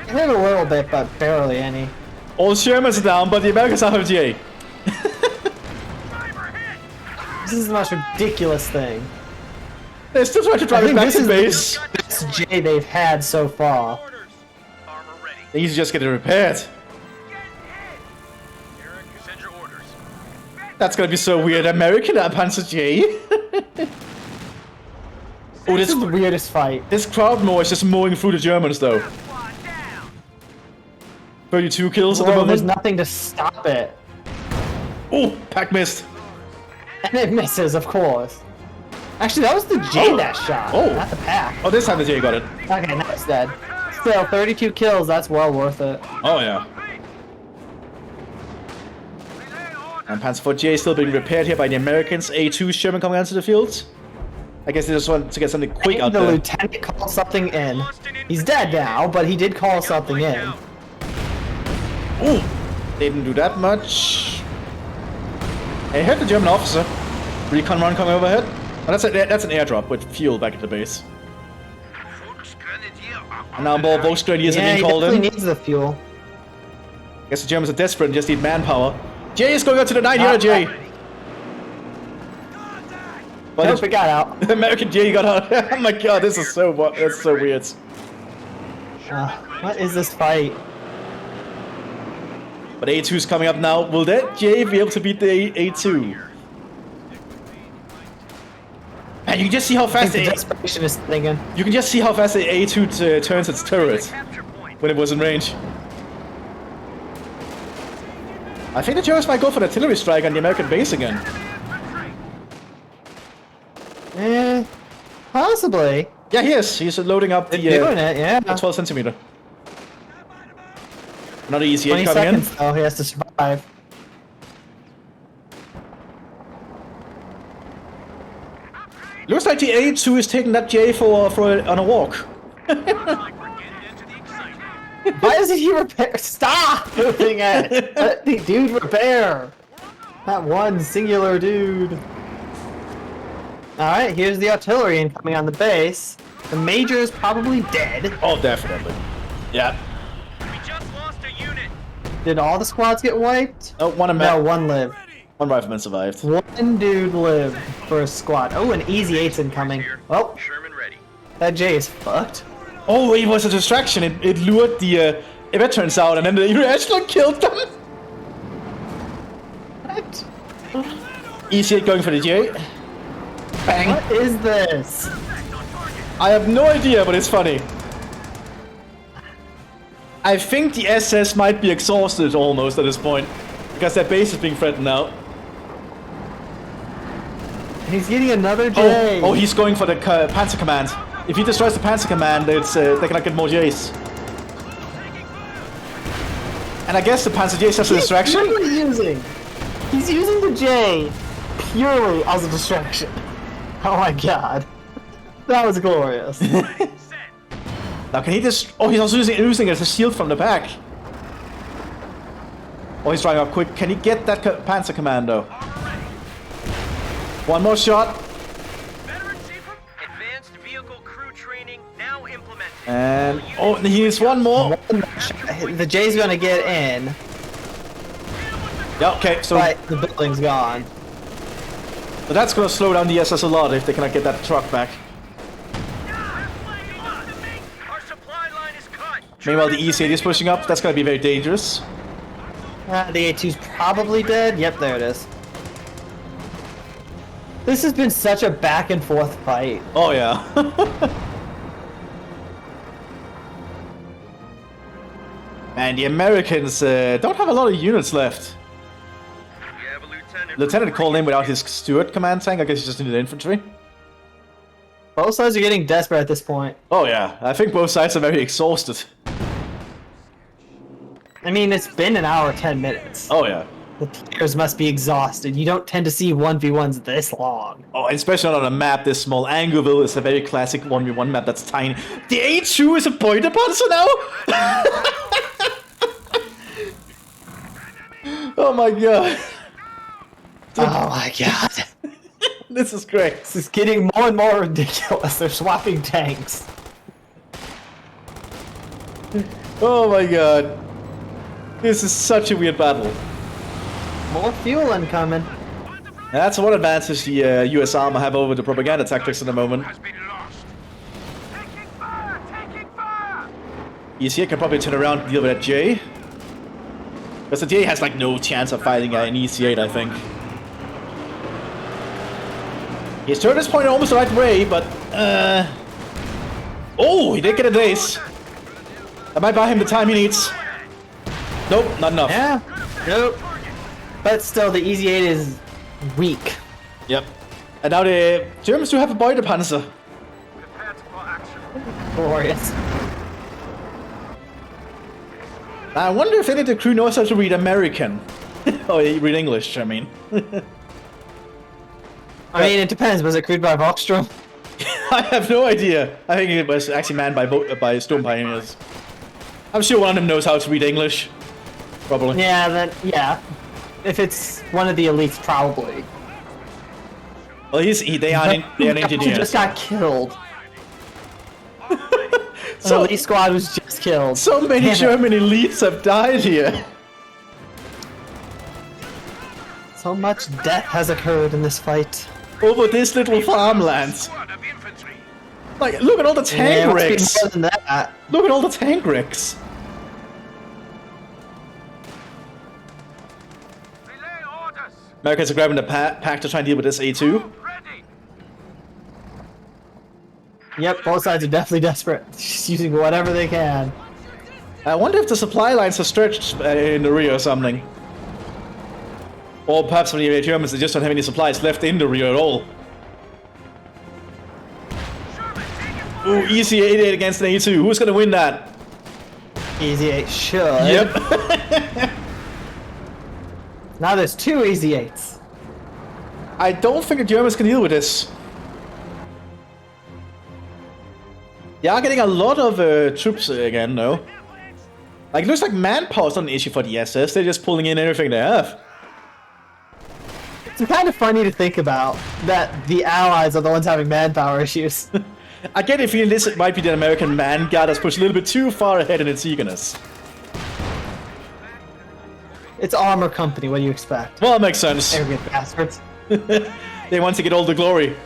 I hit a little bit, but barely any. All Shermans are down, but the Americans are FJ. This is the most ridiculous thing. They're still trying to drive it back to base. This is the best J they've had so far. They need to just get it repaired. That's gonna be so weird. American Panzer J. Oh, This is the weirdest fight. This crowd mower is just mowing through the Germans, though. 32 kills at the Well, there's moment. nothing to stop it. Oh, pack missed. And it misses, of course. Actually, that was the J that shot, not the pack. Oh, this time the J got it. Okay, now it's dead. Still, 32 kills, that's well worth it. Oh, yeah. And Panzer IV J is still being repaired here by the Americans. A2 Sherman coming onto the field. I guess they just want to get something quick out the there. lieutenant called something in. He's dead now, but he did call something in. Ooh, didn't do that much. I heard the German officer. Recon run coming overhead. Oh, that's an airdrop with fuel back at the base. And now more Volkssturm Yeah, being he called definitely in. needs the fuel. Guess the Germans are desperate and just need manpower. J is going up to the 9 J. But Nope, it got out. the American J got out. Oh my god, this is that's so weird. What is this fight? But A2's coming up now. Will that J be able to beat the A2? And you can just see how I fast think the the desperation is thinking. you can just see how fast the A2 turns its turret when it was in range. I think the Germans might go for an artillery strike on the American base again. Possibly. Yeah, he is. He's loading up the They're doing it, yeah. 12 centimeter. Another ECA 20 coming seconds, in. though, he has to survive. Looks like the A2 is taking that J on a walk. Why doesn't he repair? Stop moving it! Let the dude repair! That one singular dude. Alright, here's the artillery incoming on the base. The major is probably dead. Oh, definitely. Yeah. We just lost a unit. Did all the squads get wiped? Oh, one No, one lived. One rifleman survived. One dude lived for a squad. Oh, an easy 8's incoming. Oh, Sherman ready. that J is fucked. Oh, it was a distraction. It lured the veterans out, and then the echelon killed them. What? ECA going for the J. Bang. What is this? I have no idea, but it's funny. I think the SS might be exhausted almost at this point, because their base is being threatened now. He's getting another J. Oh, he's going for the Panzer Command. If he destroys the Panzer Command, it's they cannot get more Js. And I guess the Panzer J is just a distraction. He's using the J purely as a distraction. Oh my god. That was glorious. Now can he just... Oh, he's also using it as a shield from the back. Oh, he's trying up quick. Can he get that Panzer Commando? One more shot. Advanced vehicle crew training now implemented. And... Oh, here's one more. The J's gonna get in, Yeah, okay, so... but the building's gone. But that's gonna slow down the SS a lot if they cannot get that truck back. Our supply line is cut. Meanwhile, the ECA is pushing up. That's gonna be very dangerous. The A2's probably dead. Yep, there it is. This has been such a back and forth fight. Oh yeah. Man, the Americans don't have a lot of units left. Yeah, but Lieutenant... Lieutenant called in without his Stuart command tank. I guess he just needed infantry. Both sides are getting desperate at this point. Oh yeah, I think both sides are very exhausted. I mean, it's been an hour 10 minutes. Oh yeah. The players must be exhausted. You don't tend to see 1v1s this long. Oh, and especially not on a map this small. Angerville is a very classic 1v1 map that's tiny. The A2 is a pointer panzer now? Oh my god. Oh my god. This is great. This is getting more and more ridiculous. They're swapping tanks. Oh my god. This is such a weird battle. More fuel incoming. That's one advantage the US Army have over the propaganda tactics at the moment. Has been lost. Taking fire! Taking fire! ECA can probably turn around and deal with that J. Because the J has like no chance of fighting an EC8, I think. His turret is pointed almost the right way, but oh, he did get a daze. That might buy him the time he needs. Nope, not enough. Yeah. Nope. But still, the Easy 8 is weak. Yep. And now the Germans do have a Beute Panzer. Prepared for action. Glorious. I wonder if any of the crew knows how to read American. Oh, read English, I mean. I mean, it depends. Was it crewed by Volkssturm? I have no idea. I think it was actually manned by Storm Pioneers. I'm sure one of them knows how to read English. Probably. Yeah, then, yeah. If it's one of the elites, probably. Well, they are engineers. He just got killed. So, An elite squad was just killed. so many Damn it. German elites have died here. So much death has occurred in this fight. Over this little farmland. Squad of infantry. Like, look at all the Yeah, tank it must be wrecks. more than that. Look at all the tank wrecks. Relay orders. Americans are grabbing the pack to try and deal with this A2. Ready. Yep, both sides are definitely desperate. Just using whatever they can. I wonder if the supply lines are stretched in the rear or something. Or perhaps for the Germans, they just don't have any supplies left in the rear at all. Ooh, easy 8-8 against an A2. Who's gonna win that? Easy 8 should. Yep. Now there's two Easy 8s. I don't think the Germans can deal with this. They are getting a lot of troops again, though. Like, it looks like manpower's not an issue for the SS. They're just pulling in everything they have. It's kind of funny to think about that the Allies are the ones having manpower issues. I get a feeling this might be the American man guard that's pushed a little bit too far ahead in its eagerness. It's Armor Company, what do you expect? Well, that makes sense. Arrogant bastards. They want to get all the glory.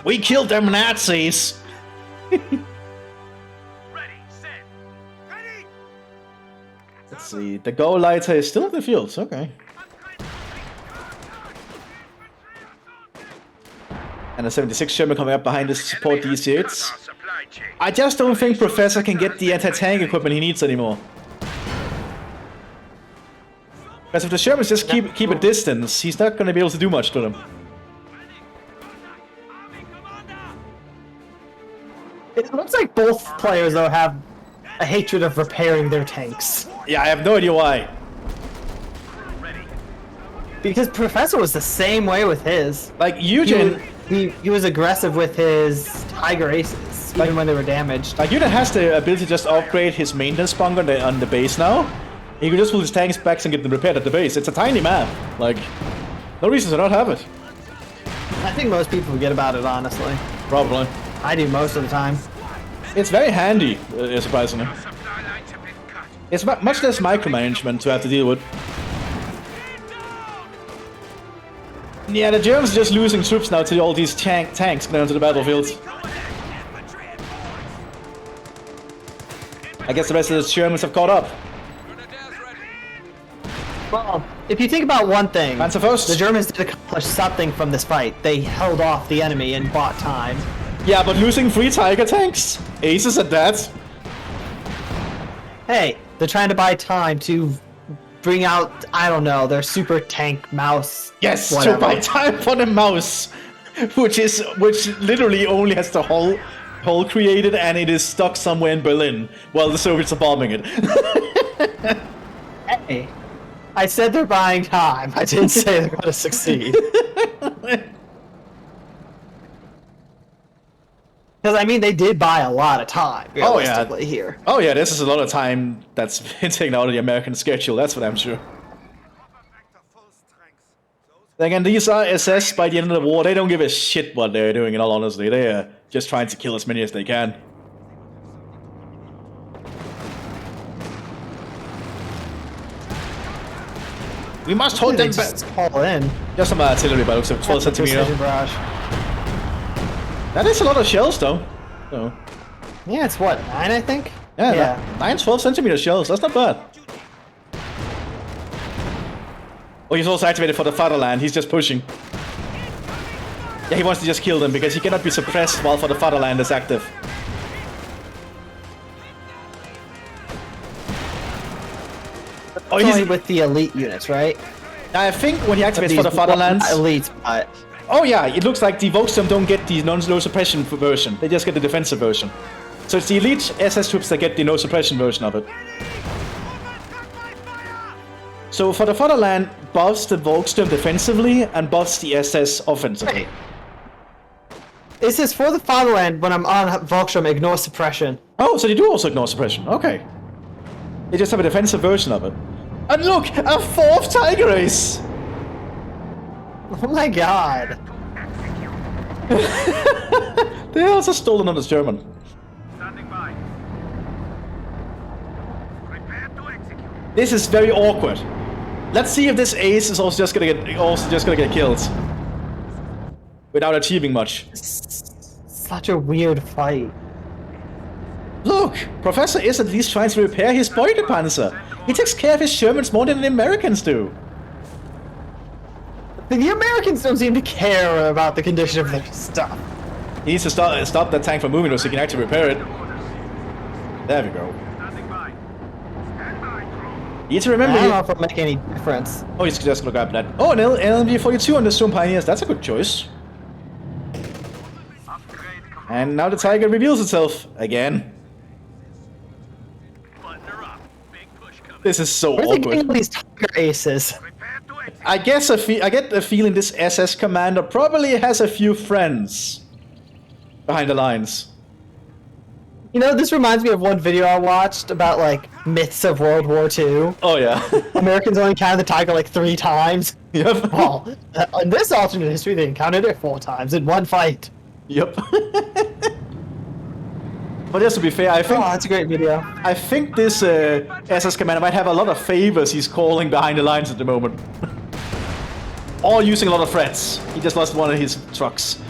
We killed them Nazis! Ready. Set. Ready. Let's see, the goal lighter is still in the field, okay. And the 76 Sherman coming up behind this to support these units. Supply chain. I just don't think Professor can get the anti-tank equipment he needs anymore. Because if the Shermans just keep a distance, he's not going to be able to do much to them. It looks like both players, though, have a hatred of repairing their tanks. Yeah, I have no idea why. Because Professor was the same way with his. Like, Eugen... He was aggressive with his Tiger Aces, even when they were damaged. Like, Eugen has the ability to just upgrade his maintenance bunker on the base now. He can just pull his tanks back and get them repaired at the base. It's a tiny map. Like, no reason to not have it. I think most people forget about it, honestly. Probably. I do most of the time. It's very handy, surprisingly. Supply lines have been cut. It's much less micromanagement to have to deal with. Yeah, the Germans are just losing troops now to all these tanks going onto the battlefield. I guess the rest of the Germans have caught up. Well, If you think about one thing, Panzerfaust. the Germans did accomplish something from this fight. They held off the enemy and bought time. Yeah, but losing 3 Tiger tanks? Aces at that? Hey, they're trying to buy time to bring out, I don't know, their super tank mouse. Yes, whatever. to buy time for the mouse, which literally only has the hole created, and it is stuck somewhere in Berlin while the Soviets are bombing it. Hey, I said they're buying time. I didn't say they're going to succeed. Because I mean, they did buy a lot of time. Realistically, here. Oh yeah, this is a lot of time that's been taken out of the American schedule. That's what I'm sure. Again, these are SS by the end of the war. They don't give a shit what they're doing, in all honesty. They are just trying to kill as many as they can. We must hold them back. Just call in. Just some artillery, but looks like 12 centimeter. That is a lot of shells, though. So. Yeah, it's what, 9, I think? Yeah. 9 12 centimeter shells. That's not bad. Oh, he's also activated for the fatherland. He's just pushing. Yeah, he wants to just kill them because he cannot be suppressed while for the fatherland is active. Oh, It's he's only with the elite units, right? I think when he activates for the fatherland. Elite, but Oh yeah, it looks like the Volkssturm don't get the no suppression version. They just get the defensive version. So it's the elite SS troops that get the no suppression version of it. So for the fatherland, buffs the Volkssturm defensively and buffs the SS offensively. it says for the fatherland when I'm on Volkssturm, ignore suppression. Oh, so they do also ignore suppression. Okay. They just have a defensive version of it. And look, a 4th Tiger Ace! Oh my god. They also stole another German. Standing by. Prepare to execute. This is very awkward. Let's see if this ace is also just gonna get killed without achieving much. Such a weird fight. Look, Professor is at least trying to repair his Beutepanzer. He takes care of his Germans more than the Americans do. The Americans don't seem to care about the condition of their stuff. He needs to stop that tank from moving so he can actually repair it. There we go. Standing by. Stand by, crew. You need to I remember. don't know if it'll make any difference. Oh, he's just gonna grab that. Oh, an LMG-42 on the Storm Pioneers. That's a good choice. Upgrade complete. And now the Tiger reveals itself again. Button her up. Big push coming. This is so Where are they getting awkward. all these Tiger Aces? Prepare to execute. I guess I get the feeling this SS commander probably has a few friends behind the lines. You know, this reminds me of one video I watched about, like, myths of World War II. Oh yeah. Americans only counted the Tiger, like, 3 times. Yep. Well, in this alternate history, they encountered it 4 times in one fight. Yep. But just to be fair, Oh, that's a great video. I think this SS commander might have a lot of favors he's calling behind the lines at the moment. All using a lot of threats. He just lost one of his trucks.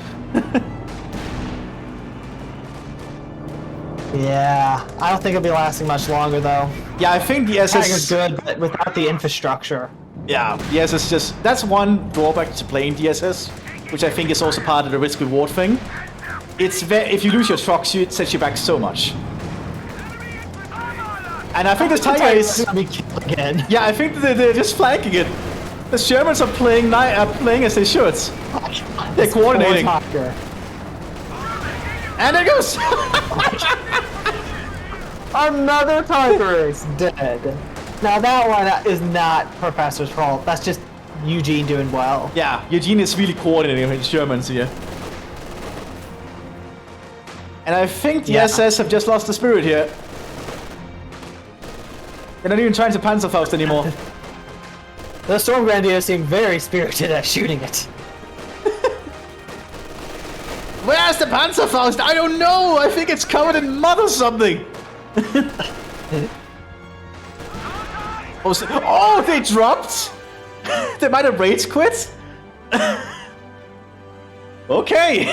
Yeah, I don't think it'll be lasting much longer, though. Yeah, I think the Tiger's SS... good, but without the infrastructure. Yeah, the SS just... That's one drawback to playing the SS, which I think is also part of the risk-reward thing. It's if you lose your trucks, it sets you back so much. And I think this Tiger is... gonna be killed again. Yeah, I think they're just flanking it. The Germans are playing as they should. They're coordinating. Tiger. And there goes! Another Tiger is dead. Now that one is not Professor's fault. That's just Eugene doing well. Yeah, Eugene is really coordinating with his Germans here. And I think the SS have just lost the spirit here. They're not even trying to Panzerfaust anymore. The Storm Grenadiers seem very spirited at shooting it. Where's the Panzerfaust? I don't know! I think it's covered in mud or something! Oh, they dropped? They might have rage quit? Okay!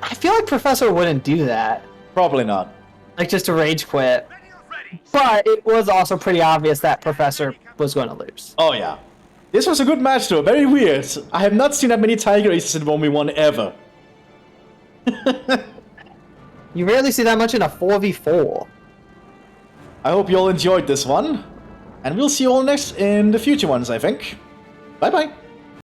I feel like Professor wouldn't do that. Probably not. Like just to rage quit. But it was also pretty obvious that Professor was going to lose. Oh yeah. This was a good match though, very weird. I have not seen that many Tiger Aces in 1v1 ever. You rarely see that much in a 4v4. I hope you all enjoyed this one. And we'll see you all next in the future ones, I think. Bye bye.